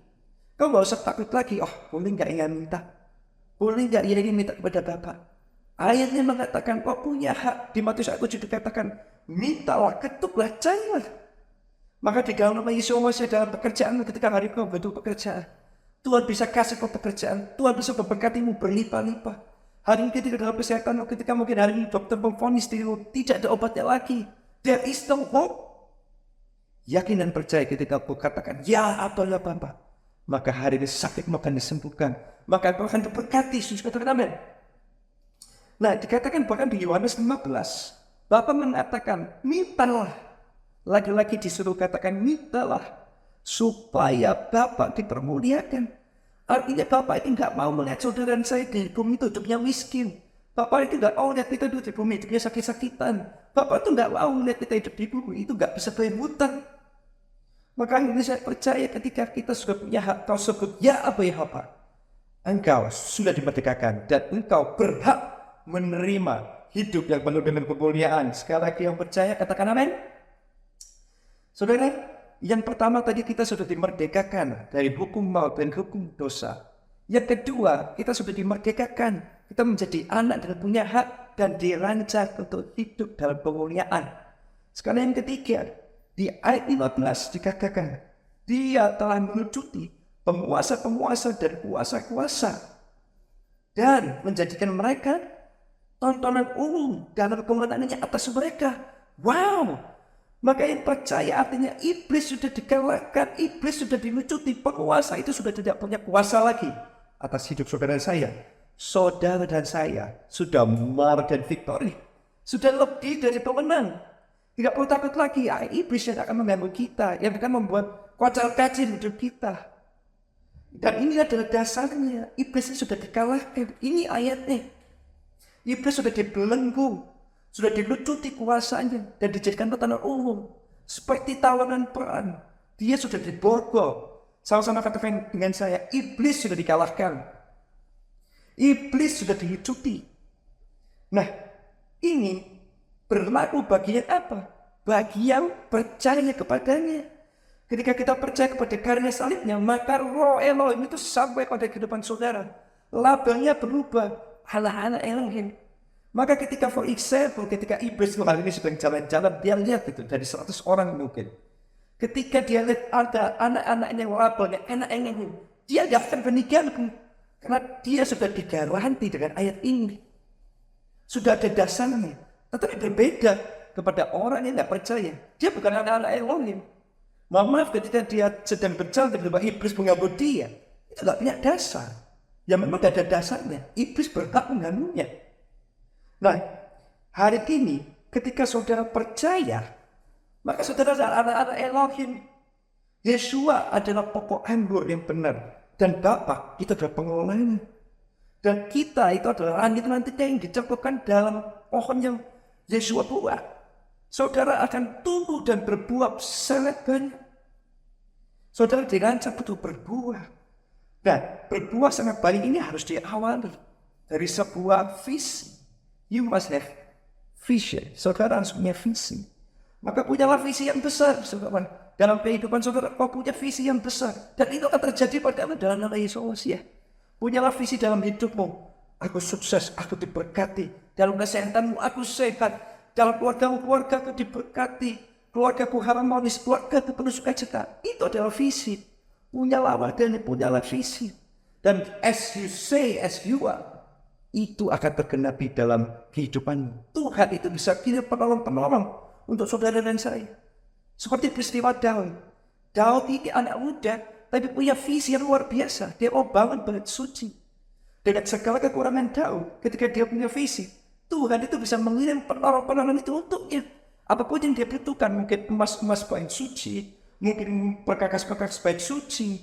[SPEAKER 18] kau gak usah takut lagi, oh boleh gak ingin minta, boleh gak ingin minta kepada Bapak. Ayatnya mengatakan kau punya hak. Di Matius ayat 7 dikatakan, mintalah, ketuklah, carilah. Maka di dalam nama Yesus Masih dalam pekerjaan, ketika hari kau butuh pekerjaan, Tuhan bisa kasih kau pekerjaan, Tuhan bisa memberkatimu berlimpah-limpah. Hari ini ketika dalam kesehatan, ketika mungkin hari ini dokter memvonis dirimu tidak ada obatnya lagi, there is no hope. Yakin dan percaya ketika kau katakan, ya apalah Bapak, maka hari ini sakitmu akan disembuhkan, maka kau akan diberkati. Sudah katakan amin. Nah, dikatakan bahkan di Yohanes 15, Bapak mengatakan, mintalah. Lagi-lagi disuruh katakan, mintalah, supaya Bapak dipermuliakan. Artinya Bapak itu nggak mau melihat saudara saya di bumi itu hidupnya miskin. Bapak itu nggak mau lihat kita hidup di bumi hidupnya sakit-sakitan. Bapak itu nggak mau lihat kita hidup di bumi itu nggak bisa bayar hutang. Maka ini saya percaya ketika kita sudah punya hak tersebut, ya apa ya Bapak, engkau sudah dimerdekakan dan engkau berhak menerima hidup yang penuh dengan kemuliaan. Sekali lagi yang percaya katakan amin. Saudara, yang pertama tadi kita sudah dimerdekakan dari hukum maut dan hukum dosa. Yang kedua, kita sudah dimerdekakan. Kita menjadi anak dan punya hak dan dirancang untuk hidup dalam kemuliaan. Sekarang yang ketiga, di ayat 15 dikatakan, dia telah melucuti penguasa-penguasa dan kuasa-kuasa dan menjadikan mereka tontonan umum dalam kemenangannya atas mereka. Wow! Maka yang percaya artinya iblis sudah dikalahkan, iblis sudah dilucuti, penguasa itu sudah tidak punya kuasa lagi atas hidup saudara saya. Saudara dan saya sudah mar dan victory, sudah lebih dari pemenang. Tidak perlu takut lagi, iblis yang akan mengganggu kita, yang akan membuat kocar-kacir hidup kita. Dan ini adalah dasarnya, iblis sudah dikalahkan. Ini ayatnya. Iblis sudah dibelenggu, sudah dilucuti kuasanya dan dijadikan tontonan umum seperti tawanan perang. Dia sudah diborgol. Sama-sama katakan dengan saya, iblis sudah dikalahkan, iblis sudah dilucuti. Nah, ini berlaku bagi yang apa? Bagi yang percaya kepadanya. Ketika kita percaya kepada karya salibnya, maka roh Elohim itu sampai pada kehidupan saudara. Labelnya berubah, anak-anak Elohim. Maka ketika for example, ketika iblis kali ini sedang jalan-jalan, dia lihat itu dari 100 orang mungkin. Ketika dia lihat ada anak-anaknya yang labelnya anak-anaknya, dia tidak akan meninggalkan. Karena dia sudah digaranti dengan ayat ini. Sudah ada dasarnya. Tetapi berbeda kepada orang yang tidak percaya. Dia bukan anak-anak Elohim. Maaf ketika dia sedang berjalan tiba-tiba iblis mengganggu dia. Itu tidak punya dasar. Ya memang tidak ada dasarnya. Iblis berhak mengganggunya. Nah, hari ini ketika saudara percaya, maka saudara adalah anak-anak Elohim. Yeshua adalah pokok anggur yang benar. Dan Bapa itu adalah pengelolanya. Dan kita itu adalah ranting-ranting yang dicempurkan dalam pohon yang Yeshua buat. Saudara akan tumbuh dan berbuah sangat banyak. Saudara dirancang untuk berbuah. Nah, berbuah sangat baik ini harus diawali dari sebuah visi. You must have vision. Saudara harus punya visi. Maka punyalah visi yang besar, saudara. Dalam kehidupan saudara, kau punya visi yang besar. Dan itu akan terjadi pada dalam nama Yesus ya. Punyalah visi dalam hidupmu. Aku sukses, aku diberkati. Dalam kesehatanmu, aku sehat. Dalam keluargamu, keluargaku diberkati. Keluargaku harmonis, keluargaku penuh sukacita. Itu adalah visi. Punyalah wadahnya, punyalah visi. Dan as you say, as you are, itu akan tergenapi dalam kehidupanmu. Tuhan itu bisa kirim penolong-penolong untuk saudara dan saya. Seperti peristiwa Daud. Daud ini anak muda, tapi punya visi yang luar biasa. Dia mau bangun bait suci. Dengan segala kekurangan Daud, ketika dia punya visi, Tuhan itu bisa mengirim penolong-penolong itu untuknya. Apapun yang dia butuhkan, mungkin emas-emas bait suci, mungkin perkakas-perkakas bait suci,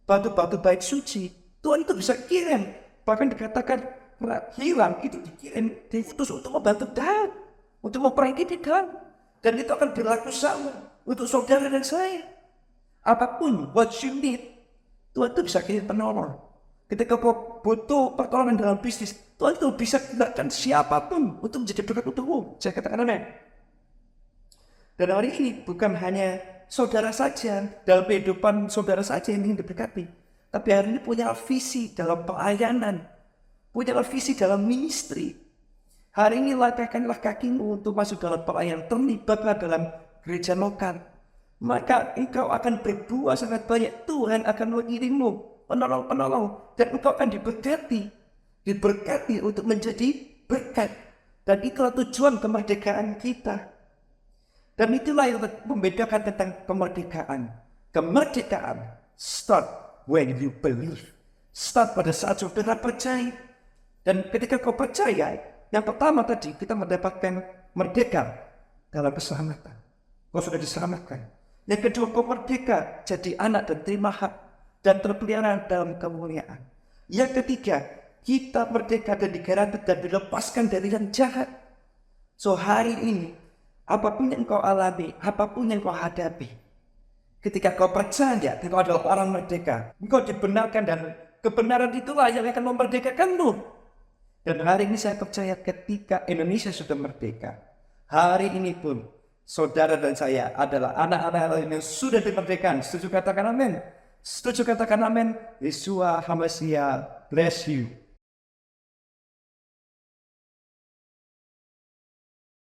[SPEAKER 18] batu-batu bait suci, Tuhan itu bisa kirim. Bahkan dikatakan hilang itu dikirim, diutus untuk membantu Daud, untuk memperbaiki Daud. Dan itu akan berlaku sama untuk saudara dan saya. Apapun what you need, Tuhan itu bisa kirim penolong. Ketika kau butuh pertolongan dalam bisnis, Tuhan itu bisa gunakan siapapun untuk menjadi berkat untukmu. Saya katakan amin. Dan hari ini bukan hanya saudara saja, dalam kehidupan saudara saja yang ingin diberkati. Tapi hari ini punya visi dalam pelayanan, punya visi dalam ministry. Hari ini langkahkanlah kakimu untuk masuk dalam pelayanan, terlibatlah dalam gereja lokal. Maka engkau akan berbuah sangat banyak. Tuhan akan mengirimmu penolong-penolong, dan engkau akan diberkati untuk menjadi berkat. Dan itulah tujuan kemerdekaan kita. Dan itulah yang membedakan tentang kemerdekaan. Kemerdekaan start when you believe. Start pada saat saudara percaya. Dan ketika kau percaya, yang pertama tadi kita mendapatkan merdeka dalam keselamatan. Kau sudah diselamatkan. Yang kedua, kau merdeka jadi anak dan terima hak dan terpelihara dalam kemuliaan. Yang ketiga, kita merdeka dan digaranti dan dilepaskan dari yang jahat. So hari ini, apapun yang kau alami, apapun yang kau hadapi, ketika kau percaya engkau adalah orang merdeka, engkau dibenarkan dan kebenaran itulah yang akan memerdekakanmu. Dan hari ini saya percaya ketika Indonesia sudah merdeka, hari ini pun saudara dan saya adalah anak-anak yang sudah dimerdekakan. Setuju katakan amin? Setuju katakan amin? Yeshua HaMashiach bless you.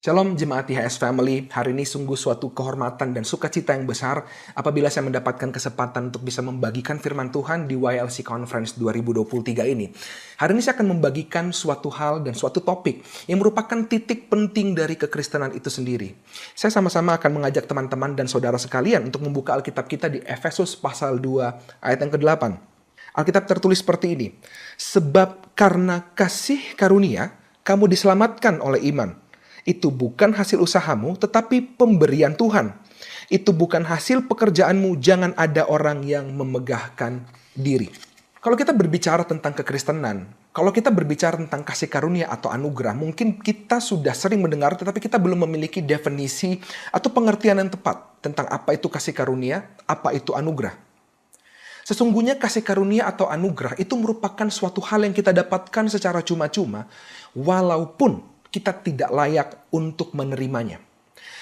[SPEAKER 19] Shalom Jemaat IHS Family, hari ini sungguh suatu kehormatan dan sukacita yang besar apabila saya mendapatkan kesempatan untuk bisa membagikan firman Tuhan di YLC Conference 2023 ini. Hari ini saya akan membagikan suatu hal dan suatu topik yang merupakan titik penting dari kekristenan itu sendiri. Saya sama-sama akan mengajak teman-teman dan saudara sekalian untuk membuka Alkitab kita di Efesus pasal 2 ayat yang ke-8. Alkitab tertulis seperti ini, sebab karena kasih karunia kamu diselamatkan oleh iman. Itu bukan hasil usahamu, tetapi pemberian Tuhan. Itu bukan hasil pekerjaanmu, jangan ada orang yang memegahkan diri. Kalau kita berbicara tentang kekristenan, kalau kita berbicara tentang kasih karunia atau anugerah, mungkin kita sudah sering mendengar, tetapi kita belum memiliki definisi atau pengertian yang tepat tentang apa itu kasih karunia, apa itu anugerah. Sesungguhnya kasih karunia atau anugerah itu merupakan suatu hal yang kita dapatkan secara cuma-cuma, walaupun kita tidak layak untuk menerimanya.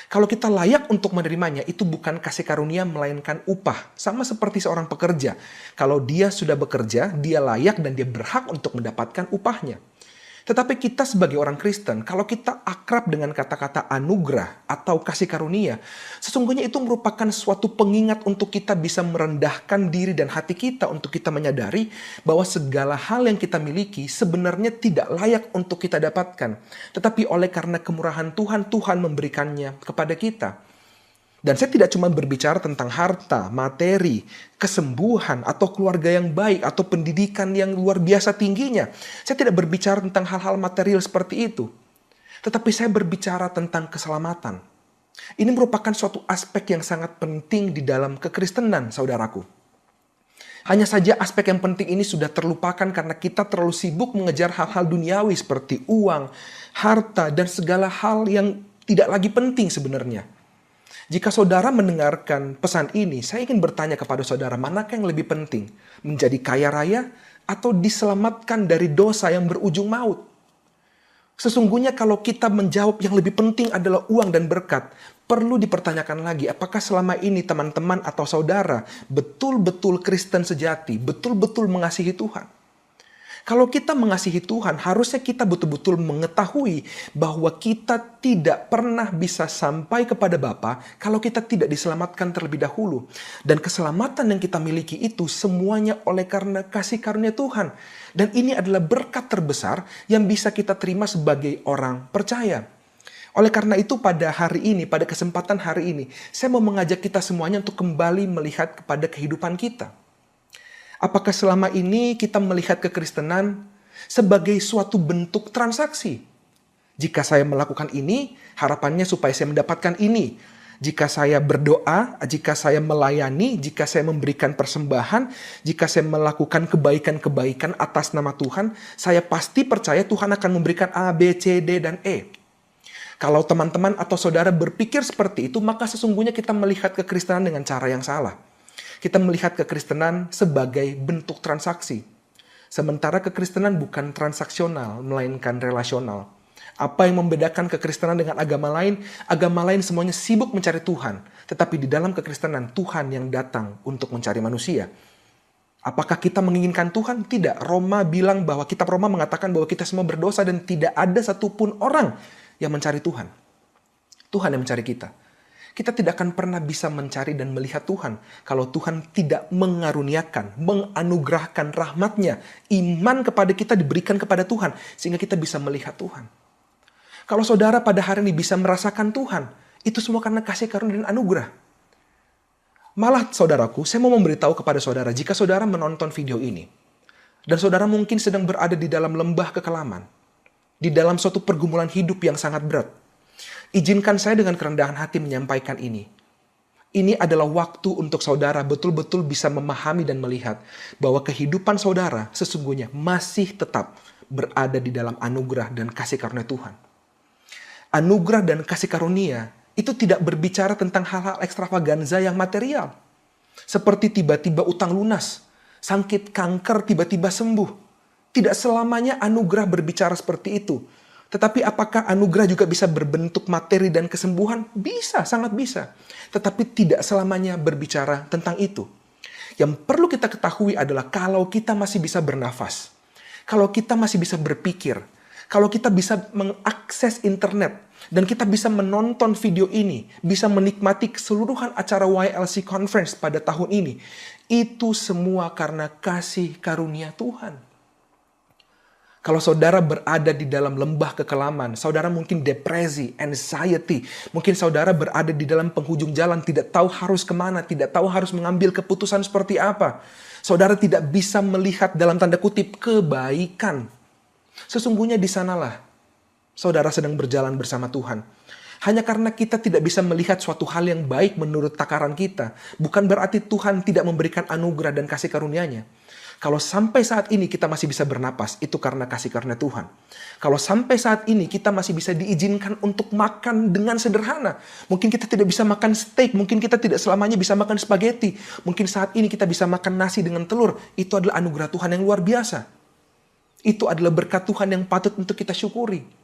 [SPEAKER 19] Kalau kita layak untuk menerimanya, itu bukan kasih karunia melainkan upah. Sama seperti seorang pekerja. Kalau dia sudah bekerja, dia layak dan dia berhak untuk mendapatkan upahnya. Tetapi kita sebagai orang Kristen, kalau kita akrab dengan kata-kata anugerah atau kasih karunia, sesungguhnya itu merupakan suatu pengingat untuk kita bisa merendahkan diri dan hati kita untuk kita menyadari bahwa segala hal yang kita miliki sebenarnya tidak layak untuk kita dapatkan. Tetapi oleh karena kemurahan Tuhan, Tuhan memberikannya kepada kita. Dan saya tidak cuma berbicara tentang harta, materi, kesembuhan, atau keluarga yang baik, atau pendidikan yang luar biasa tingginya. Saya tidak berbicara tentang hal-hal material seperti itu. Tetapi saya berbicara tentang keselamatan. Ini merupakan suatu aspek yang sangat penting di dalam kekristenan, saudaraku. Hanya saja aspek yang penting ini sudah terlupakan karena kita terlalu sibuk mengejar hal-hal duniawi seperti uang, harta, dan segala hal yang tidak lagi penting sebenarnya. Jika saudara mendengarkan pesan ini, saya ingin bertanya kepada saudara, manakah yang lebih penting? Menjadi kaya raya atau diselamatkan dari dosa yang berujung maut? Sesungguhnya kalau kita menjawab yang lebih penting adalah uang dan berkat, perlu dipertanyakan lagi, apakah selama ini teman-teman atau saudara betul-betul Kristen sejati, betul-betul mengasihi Tuhan? Kalau kita mengasihi Tuhan, harusnya kita betul-betul mengetahui bahwa kita tidak pernah bisa sampai kepada Bapa kalau kita tidak diselamatkan terlebih dahulu. Dan keselamatan yang kita miliki itu semuanya oleh karena kasih karunia Tuhan. Dan ini adalah berkat terbesar yang bisa kita terima sebagai orang percaya. Oleh karena itu pada hari ini, pada kesempatan hari ini, saya mau mengajak kita semuanya untuk kembali melihat kepada kehidupan kita. Apakah selama ini kita melihat kekristenan sebagai suatu bentuk transaksi? Jika saya melakukan ini, harapannya supaya saya mendapatkan ini. Jika saya berdoa, jika saya melayani, jika saya memberikan persembahan, jika saya melakukan kebaikan-kebaikan atas nama Tuhan, saya pasti percaya Tuhan akan memberikan A, B, C, D, dan E. Kalau teman-teman atau saudara berpikir seperti itu, maka sesungguhnya kita melihat kekristenan dengan cara yang salah. Kita melihat kekristenan sebagai bentuk transaksi. Sementara kekristenan bukan transaksional, melainkan relasional. Apa yang membedakan kekristenan dengan agama lain? Agama lain semuanya sibuk mencari Tuhan. Tetapi di dalam kekristenan, Tuhan yang datang untuk mencari manusia. Apakah kita menginginkan Tuhan? Tidak. Roma bilang bahwa kitab Roma mengatakan bahwa kita semua berdosa dan tidak ada satupun orang yang mencari Tuhan. Tuhan yang mencari kita. Kita tidak akan pernah bisa mencari dan melihat Tuhan kalau Tuhan tidak mengaruniakan, menganugerahkan rahmat-Nya. Iman kepada kita diberikan kepada Tuhan sehingga kita bisa melihat Tuhan. Kalau saudara pada hari ini bisa merasakan Tuhan, itu semua karena kasih karunia dan anugerah. Malah saudaraku, saya mau memberitahu kepada saudara, jika saudara menonton video ini, dan saudara mungkin sedang berada di dalam lembah kekelaman, di dalam suatu pergumulan hidup yang sangat berat, izinkan saya dengan kerendahan hati menyampaikan ini. Ini adalah waktu untuk saudara betul-betul bisa memahami dan melihat bahwa kehidupan saudara sesungguhnya masih tetap berada di dalam anugerah dan kasih karunia Tuhan. Anugerah dan kasih karunia itu tidak berbicara tentang hal-hal ekstravaganza yang material. Seperti tiba-tiba utang lunas, sakit kanker tiba-tiba sembuh. Tidak selamanya anugerah berbicara seperti itu. Tetapi apakah anugerah juga bisa berbentuk materi dan kesembuhan? Bisa, sangat bisa. Tetapi tidak selamanya berbicara tentang itu. Yang perlu kita ketahui adalah kalau kita masih bisa bernafas, kalau kita masih bisa berpikir, kalau kita bisa mengakses internet, dan kita bisa menonton video ini, bisa menikmati keseluruhan acara YLC Conference pada tahun ini, itu semua karena kasih karunia Tuhan. Kalau saudara berada di dalam lembah kekelaman, saudara mungkin depresi, anxiety, mungkin saudara berada di dalam penghujung jalan, tidak tahu harus kemana, tidak tahu harus mengambil keputusan seperti apa. Saudara tidak bisa melihat dalam tanda kutip kebaikan. Sesungguhnya di sanalah saudara sedang berjalan bersama Tuhan. Hanya karena kita tidak bisa melihat suatu hal yang baik menurut takaran kita, bukan berarti Tuhan tidak memberikan anugerah dan kasih karunia-Nya. Kalau sampai saat ini kita masih bisa bernapas, itu karena kasih karunia Tuhan. Kalau sampai saat ini kita masih bisa diizinkan untuk makan dengan sederhana. Mungkin kita tidak bisa makan steak, mungkin kita tidak selamanya bisa makan spaghetti. Mungkin saat ini kita bisa makan nasi dengan telur. Itu adalah anugerah Tuhan yang luar biasa. Itu adalah berkat Tuhan yang patut untuk kita syukuri.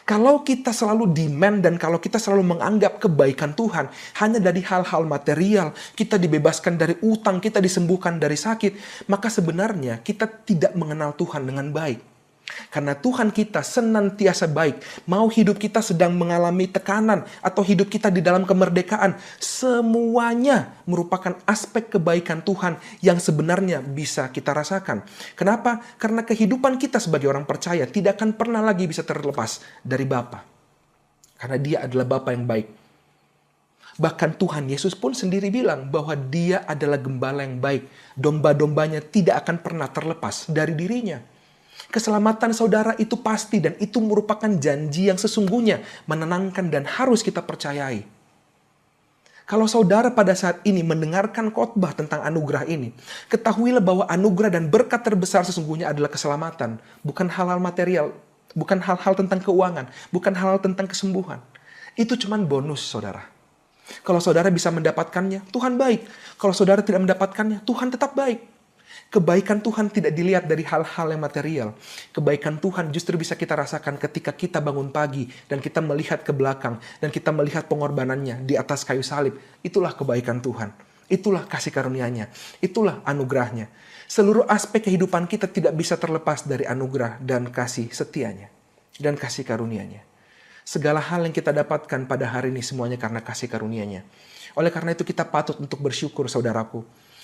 [SPEAKER 19] Kalau kita selalu demand dan kalau kita selalu menganggap kebaikan Tuhan hanya dari hal-hal material, kita dibebaskan dari utang, kita disembuhkan dari sakit, maka sebenarnya kita tidak mengenal Tuhan dengan baik. Karena Tuhan kita senantiasa baik, mau hidup kita sedang mengalami tekanan atau hidup kita di dalam kemerdekaan, semuanya merupakan aspek kebaikan Tuhan yang sebenarnya bisa kita rasakan. Kenapa? Karena kehidupan kita sebagai orang percaya tidak akan pernah lagi bisa terlepas dari Bapa. Karena Dia adalah Bapa yang baik. Bahkan Tuhan Yesus pun sendiri bilang bahwa Dia adalah gembala yang baik. Domba-dombanya tidak akan pernah terlepas dari dirinya. Keselamatan saudara itu pasti dan itu merupakan janji yang sesungguhnya menenangkan dan harus kita percayai. Kalau saudara pada saat ini mendengarkan khotbah tentang anugerah ini, ketahuilah bahwa anugerah dan berkat terbesar sesungguhnya adalah keselamatan, bukan hal-hal material, bukan hal-hal tentang keuangan, bukan hal-hal tentang kesembuhan. Itu cuma bonus, saudara. Kalau saudara bisa mendapatkannya, Tuhan baik. Kalau saudara tidak mendapatkannya, Tuhan tetap baik. Kebaikan Tuhan tidak dilihat dari hal-hal yang material. Kebaikan Tuhan justru bisa kita rasakan ketika kita bangun pagi dan kita melihat ke belakang dan kita melihat pengorbanannya di atas kayu salib. Itulah kebaikan Tuhan. Itulah kasih karunia-Nya. Itulah anugerahnya. Seluruh aspek kehidupan kita tidak bisa terlepas dari anugerah dan kasih setia-Nya dan kasih karunia-Nya. Segala hal yang kita dapatkan pada hari ini semuanya karena kasih karunia-Nya. Oleh karena itu kita patut untuk bersyukur, saudaraku.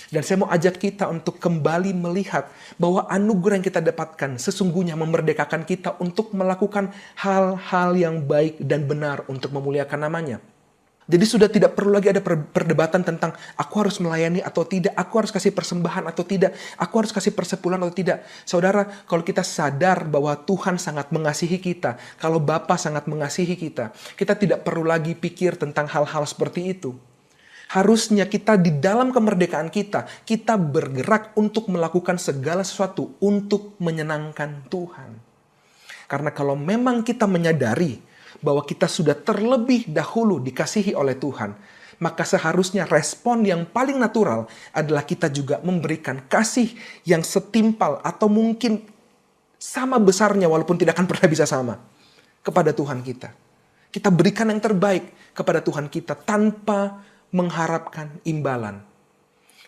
[SPEAKER 19] Dan saya mau ajak kita untuk kembali melihat bahwa anugerah yang kita dapatkan sesungguhnya memerdekakan kita untuk melakukan hal-hal yang baik dan benar untuk memuliakan nama-Nya. Jadi sudah tidak perlu lagi ada perdebatan tentang aku harus melayani atau tidak, aku harus kasih persembahan atau tidak, aku harus kasih persepuluhan atau tidak. Saudara, kalau kita sadar bahwa Tuhan sangat mengasihi kita, kalau Bapa sangat mengasihi kita, kita tidak perlu lagi pikir tentang hal-hal seperti itu. Harusnya kita di dalam kemerdekaan kita bergerak untuk melakukan segala sesuatu untuk menyenangkan Tuhan. Karena kalau memang kita menyadari bahwa kita sudah terlebih dahulu dikasihi oleh Tuhan, maka seharusnya respon yang paling natural adalah kita juga memberikan kasih yang setimpal atau mungkin sama besarnya walaupun tidak akan pernah bisa sama kepada Tuhan kita. Kita berikan yang terbaik kepada Tuhan kita tanpa mengharapkan imbalan.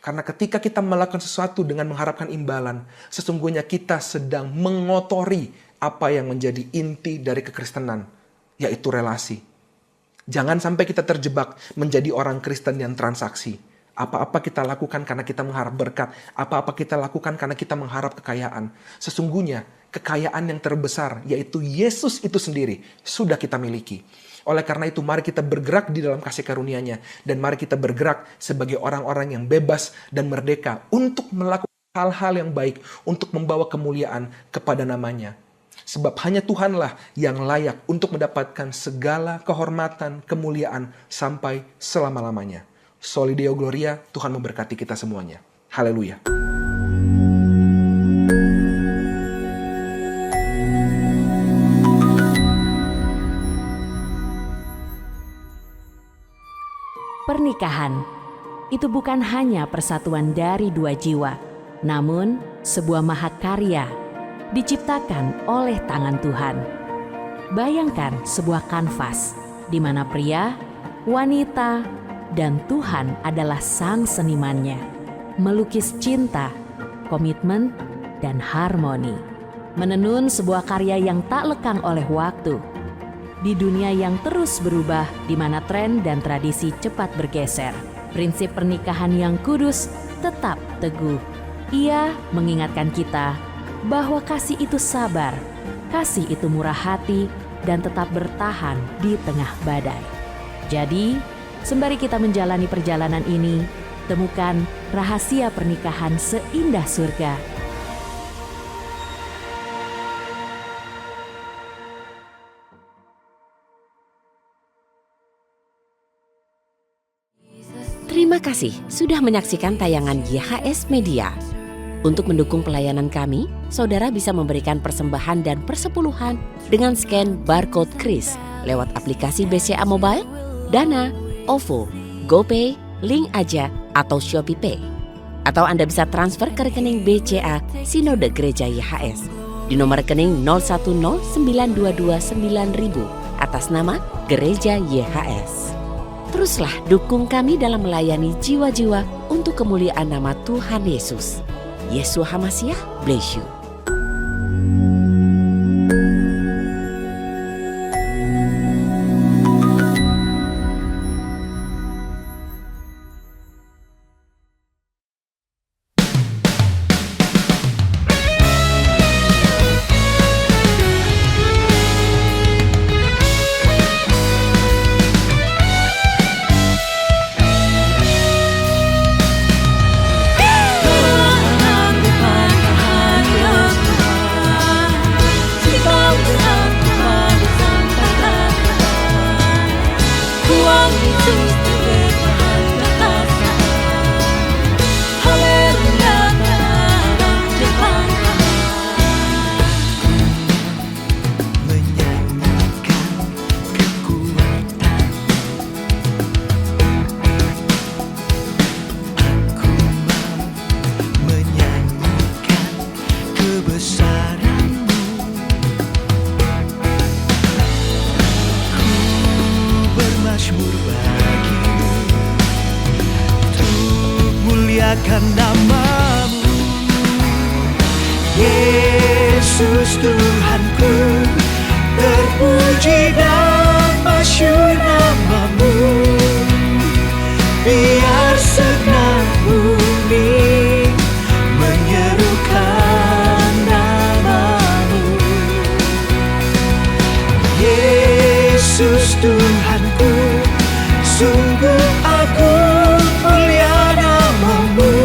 [SPEAKER 19] Karena ketika kita melakukan sesuatu dengan mengharapkan imbalan, sesungguhnya kita sedang mengotori apa yang menjadi inti dari kekristenan, yaitu relasi. Jangan sampai kita terjebak menjadi orang Kristen yang transaksi. Apa-apa kita lakukan karena kita mengharap berkat. Apa-apa kita lakukan karena kita mengharap kekayaan. Sesungguhnya kekayaan yang terbesar, yaitu Yesus itu sendiri, sudah kita miliki. Oleh karena itu mari kita bergerak di dalam kasih karunia-Nya. Dan mari kita bergerak sebagai orang-orang yang bebas dan merdeka untuk melakukan hal-hal yang baik, untuk membawa kemuliaan kepada nama-Nya. Sebab hanya Tuhanlah yang layak untuk mendapatkan segala kehormatan, kemuliaan sampai selama-lamanya. Soli Deo Gloria, Tuhan memberkati kita semuanya. Haleluya.
[SPEAKER 20] Pernikahan itu bukan hanya persatuan dari dua jiwa, namun sebuah mahakarya diciptakan oleh tangan Tuhan. Bayangkan sebuah kanvas di mana pria, wanita, dan Tuhan adalah sang senimannya, melukis cinta, komitmen, dan harmoni, menenun sebuah karya yang tak lekang oleh waktu. Di dunia yang terus berubah, di mana tren dan tradisi cepat bergeser, prinsip pernikahan yang kudus tetap teguh. Ia mengingatkan kita bahwa kasih itu sabar, kasih itu murah hati, dan tetap bertahan di tengah badai. Jadi, sembari kita menjalani perjalanan ini, temukan rahasia pernikahan seindah surga. Terima kasih sudah menyaksikan tayangan YHS Media. Untuk mendukung pelayanan kami, saudara bisa memberikan persembahan dan persepuluhan dengan scan barcode kris lewat aplikasi BCA Mobile, Dana, OVO, GoPay, Link Aja, atau ShopeePay. Atau Anda bisa transfer ke rekening BCA Sinode Gereja YHS di nomor rekening 0109229000 atas nama Gereja YHS. Teruslah dukung kami dalam melayani jiwa-jiwa untuk kemuliaan nama Tuhan Yesus. Yeshua HaMashiach bless you.
[SPEAKER 1] Hanya
[SPEAKER 3] bagimu, untuk muliakan namamu. Yesus Tuhanku, terpuji dan masyhur namamu. Biar segenap bumi menyerukan namamu. Yesus Tuhanku, sungguh agung mulia namamu.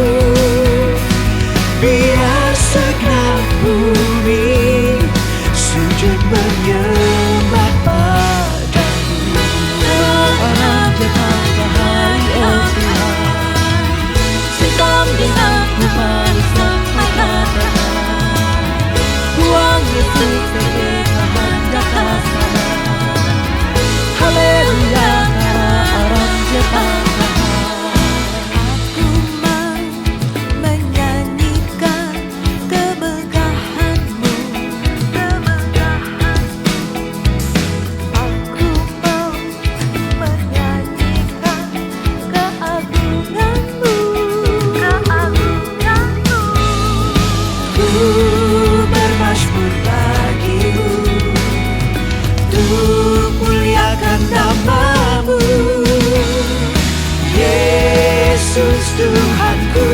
[SPEAKER 3] Biar segenap bumi sujud menyembah padamu. Orang jaga hari oh Tuhan, sedang dengan manis sampai katakan, Tuhan Yesus sebagai kehendak kasar. Haleluya, orang jaga. Yesus Tuhanku,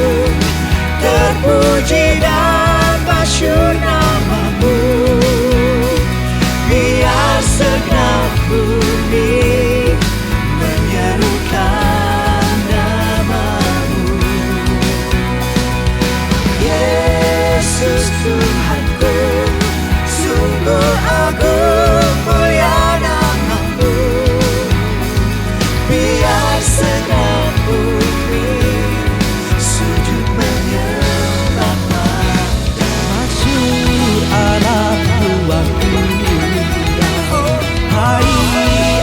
[SPEAKER 3] terpuji dan masyhur namamu. Biar segenap bumi menyerukan namamu. Yesus Tuhanku, sungguh agung mulia namamu. Biar segenap bumi sujud menyembah padamu. Masyhur anak Tuhanku, hai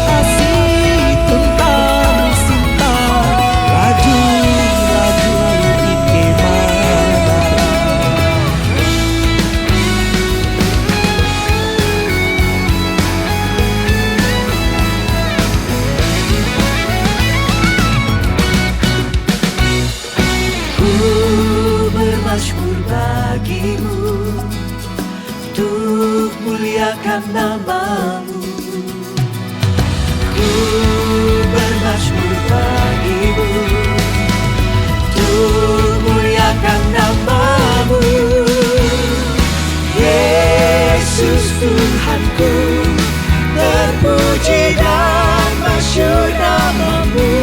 [SPEAKER 3] asih tentang cinta, laju-laju di kemana. Bermasyhur bagimu, untuk muliakan namamu. Ku bermasyhur bagimu, untuk muliakan namamu. Yesus Tuhanku, terpuji dan masyhur namamu.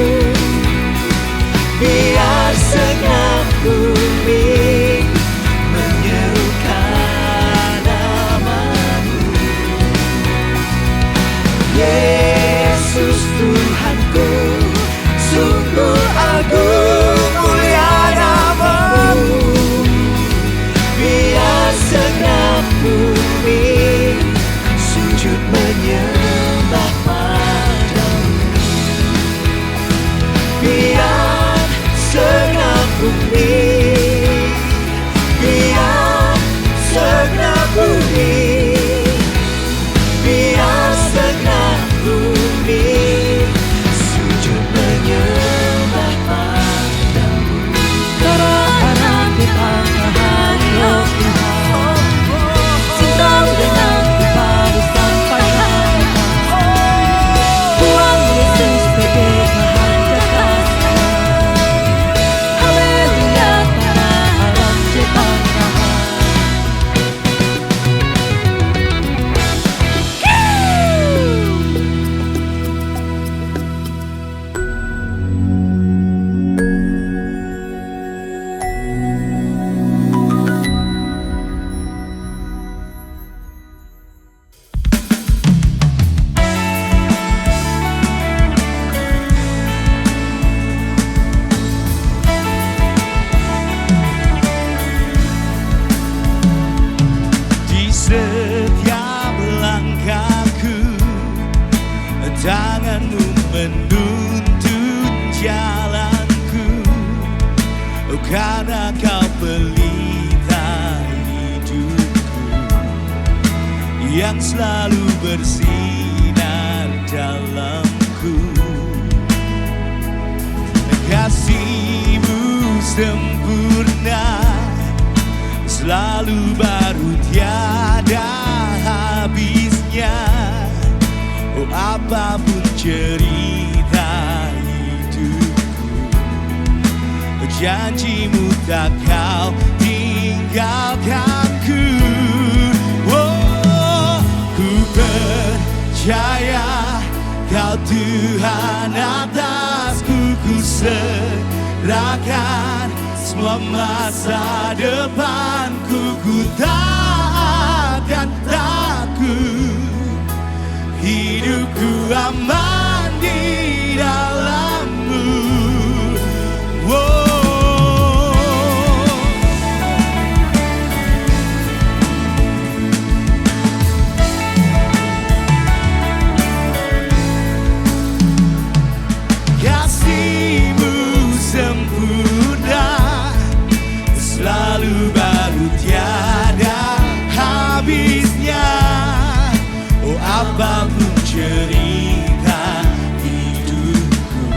[SPEAKER 3] Biar segenap bumi menyerukan namamu. Yesus Tuhanku, sungguh agung mulia namamu. Biar segenap bumi sujud menyembah padamu. Biar segenap bumi, biar segenap bumi, biar segenap bumi sujud menyembah padamu. Para anak kita hari oh Tuhan, sedang dengan kepada sampai hari. Tuhan Yesus sebagai kehendak kasar. Haleluya, para alam ciptaan. Di setiap langkahku, tanganmu menuntun jalanku. Oh, karena kau pelita hidupku, yang selalu bersinar dalamku.
[SPEAKER 21] sempurna, selalu baru tiada habisnya. Oh, apapun cerita hidupku, janjimu tak kau tinggalkanku. Oh, ku percaya Kau Tuhan atasku, ku serahkan semua masa depanku. Ku tak akan takut, hidupku aman di dalam-Mu. Kasih-Mu sempurna, selalu baru tiada habisnya. Oh, apapun cerita hidupku,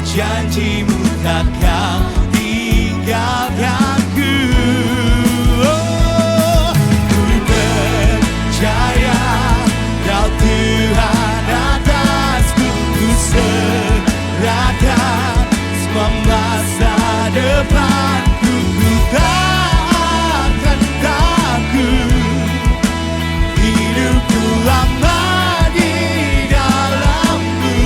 [SPEAKER 21] janji-Mu tak kau tinggalkanku. Oh, ku percaya Kau Tuhan atasku, ku serahkan semua masa depanku. Ku tak akan takut, hidupku aman di dalam-Mu.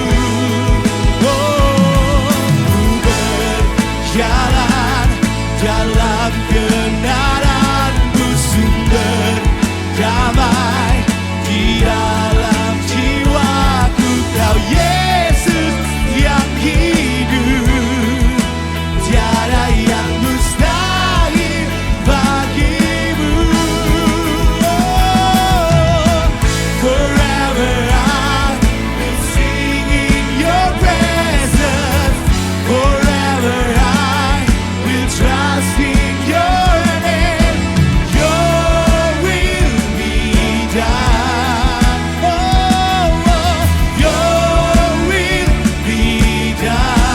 [SPEAKER 21] Oh, ku berjalan dalam kebenaran-Mu, sumber damai di dalam jiwaku. Kau Yesus yang hidup, tiada yang mustahil bagi-Mu. Oh, forever I will sing in Your presence, forever I will trust in Your name. Your will be done. Oh, Your will be done.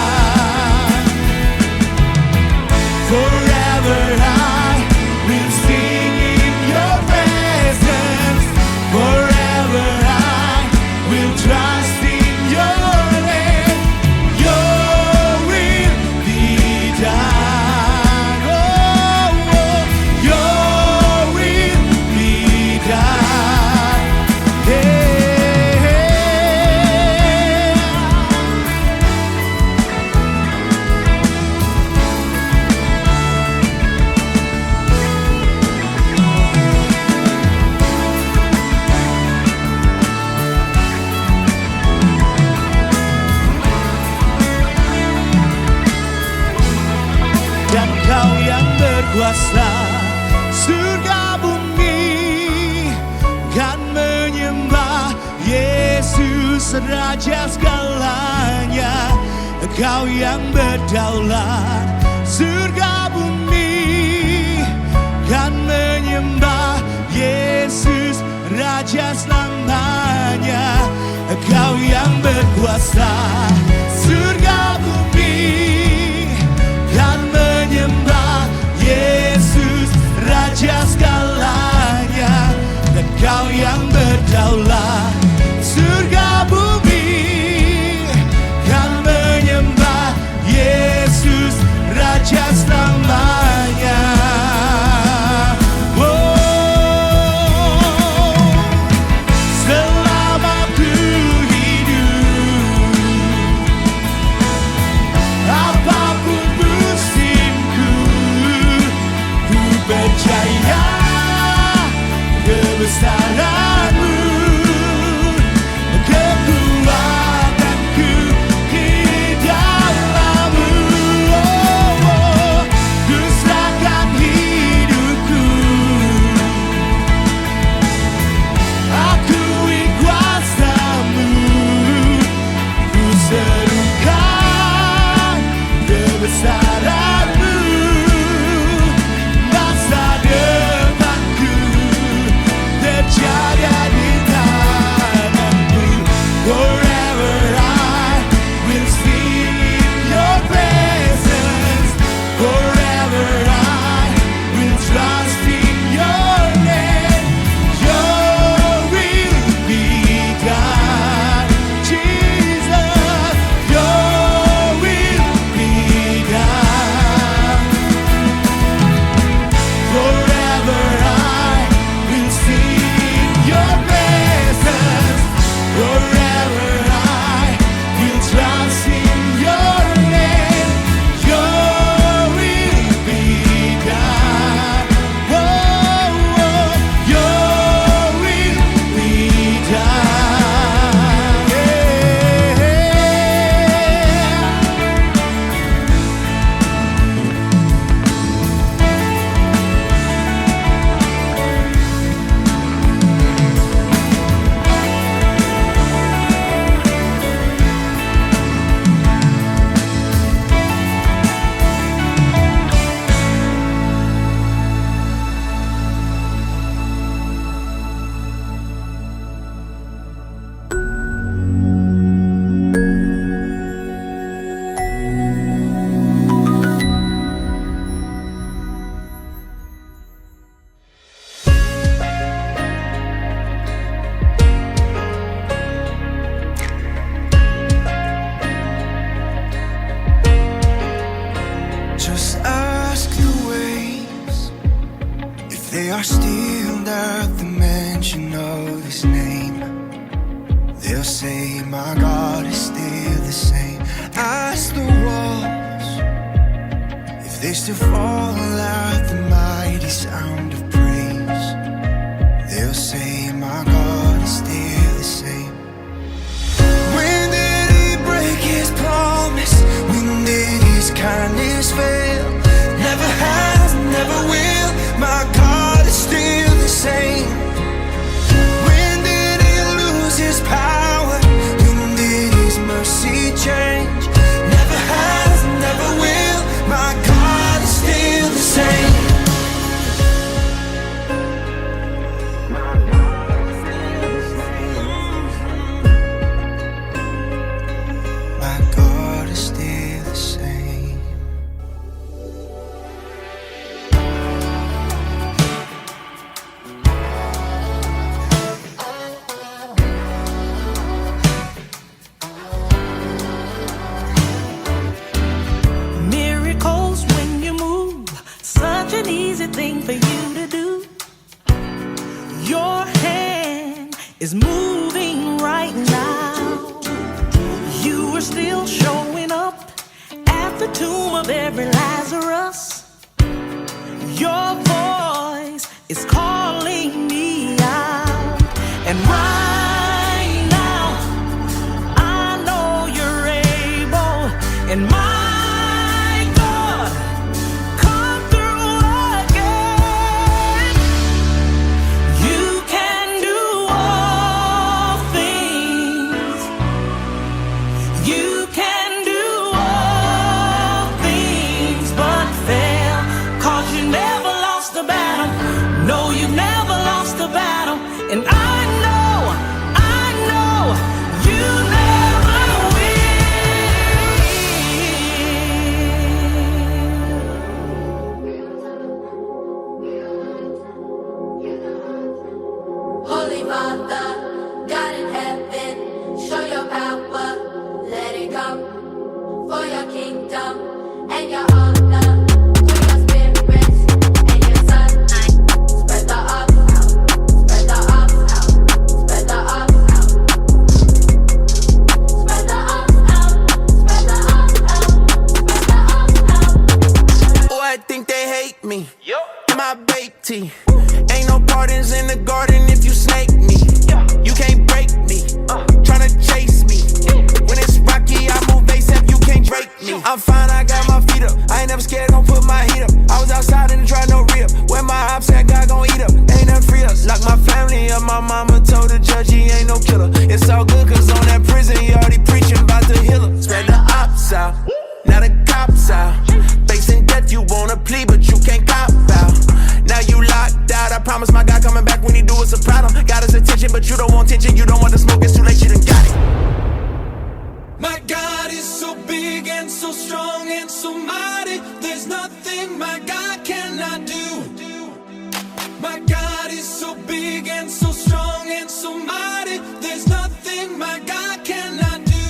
[SPEAKER 21] Forever I will sing in Your presence, forever I will trust in Your name. Your will be done. Oh, Your will be done. Yeah. Dan Kau yang berkuasa, surga bumi kan menyembah Yesus Raja segalanya. Kau yang berdaulat, surga bumi kan menyembah Yesus Raja selamanya. Kau yang berkuasa, surga bumi kan menyembah Yesus Raja segalanya. Dan Kau yang berdaulat, surga bumi kan menyembah Yesus Raja selamanya. Oh, selama ku hidup,
[SPEAKER 6] They are stilled at the mention of his name. They'll say, my God is still the same as the walls. If they still fall at the mighty sound of praise, they'll say, my God is still the same. When did he break his promise? When did his kindness fail? Never has, never will. My God is still the same. When did he lose his power? When did his mercy change? Never has, never will. My God is still the same. My God is still the same.
[SPEAKER 21] Miracles when you move, such an easy thing for you to do. Your hand is moving right now. You are still showing up at the tomb of every Lazarus. Your voice is calling me out, and right now I know you're able, and my God, come through again. You can do all things. You can do all things but fail, 'cause you never lost the battle. No, you've never lost the battle. And I know you never
[SPEAKER 1] Holy Father, God in heaven, show your power, let it come for your kingdom and your honor, to your spirit and your son. Spread the up out, spread the up out, spread the up out, spread the up out, spread the up out, spread the up out.
[SPEAKER 6] Oh, I think they hate me. My baked tea. Ain't no pardons in the garden if you snake me. You can't break me. Tryna chase me. When it's rocky, I move ASAP, you can't break me. I'm fine, I got my feet up. I ain't never scared, gon' put my heat up. I was outside and try no re-up. When my ops at, God gon' eat up. Ain't nothing free us. Lock my family up, my mama told the judge he ain't no killer. It's all good, 'cause on that prison, he already preaching about the healer. Spread the ops out, now the cops out. Facing death, you wanna plea, but you can't cop out. Now you locked out, I promise my God coming back when he do us a problem. Got his attention, but you don't want tension, you don't want the smoke, it's too late, you done got it.
[SPEAKER 21] My God is so big and so strong and so mighty. There's nothing my God cannot do. My God is so big and so strong and so mighty. There's nothing my God cannot do.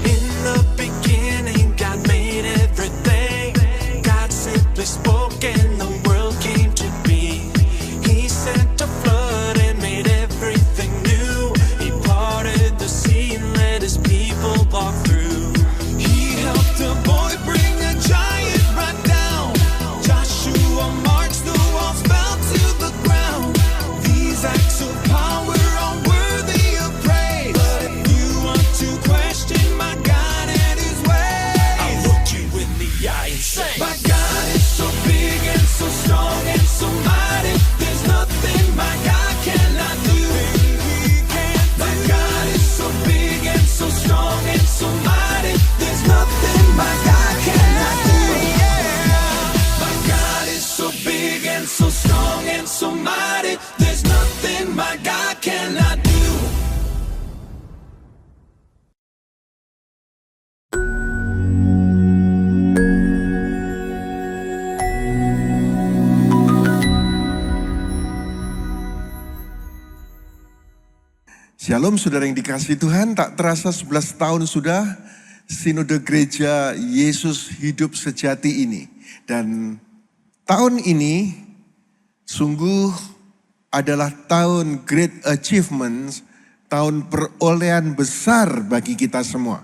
[SPEAKER 21] In the beginning, God made everything. God simply spoke and the world came to be. He sent a flood and made everything new. He parted the sea and let his people walk through. He helped a boy bring a giant right down. Joshua marched, the walls fell to the ground. These acts of power are worthy of praise. But if you want to question my God and his ways, I'll look you in the eye and say, my God is so big and so strong and so mighty. There's nothing my God cannot do. My God is so big and so strong and so mighty. There's nothing my God cannot do. My God is so big and so strong and so mighty. There's nothing my God cannot do.
[SPEAKER 22] Shalom saudara yang dikasihi Tuhan, tak terasa 11 tahun sudah Sinode Gereja Yesus Hidup Sejati ini. Dan tahun ini Sungguh adalah tahun great achievements, tahun perolehan besar bagi kita semua.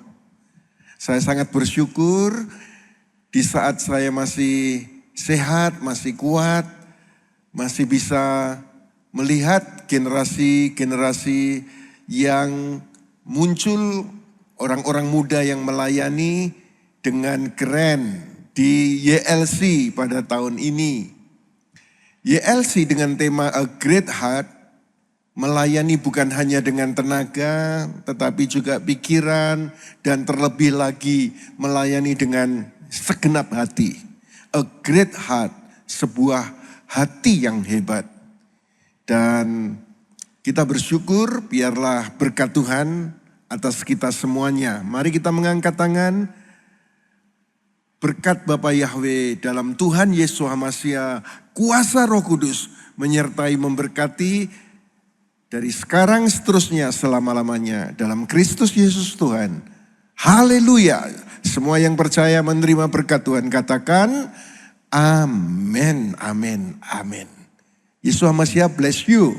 [SPEAKER 22] Saya sangat bersyukur di saat saya masih sehat, masih kuat, masih bisa melihat generasi-generasi yang muncul, orang-orang muda yang melayani dengan keren di YLC pada tahun ini. YLC dengan tema A Great Heart melayani bukan hanya dengan tenaga, tetapi juga pikiran, dan terlebih lagi melayani dengan segenap hati. A Great Heart, sebuah hati yang hebat. Dan kita bersyukur, biarlah berkat Tuhan atas kita semuanya. Mari kita mengangkat tangan. Berkat Bapa Yahweh dalam Tuhan Yesus HaMashiach, kuasa Roh Kudus menyertai memberkati dari sekarang seterusnya selama-lamanya dalam Kristus Yesus Tuhan. Haleluya. Semua yang percaya menerima berkat Tuhan katakan amin, amin, amin. Yesus HaMashiach bless you.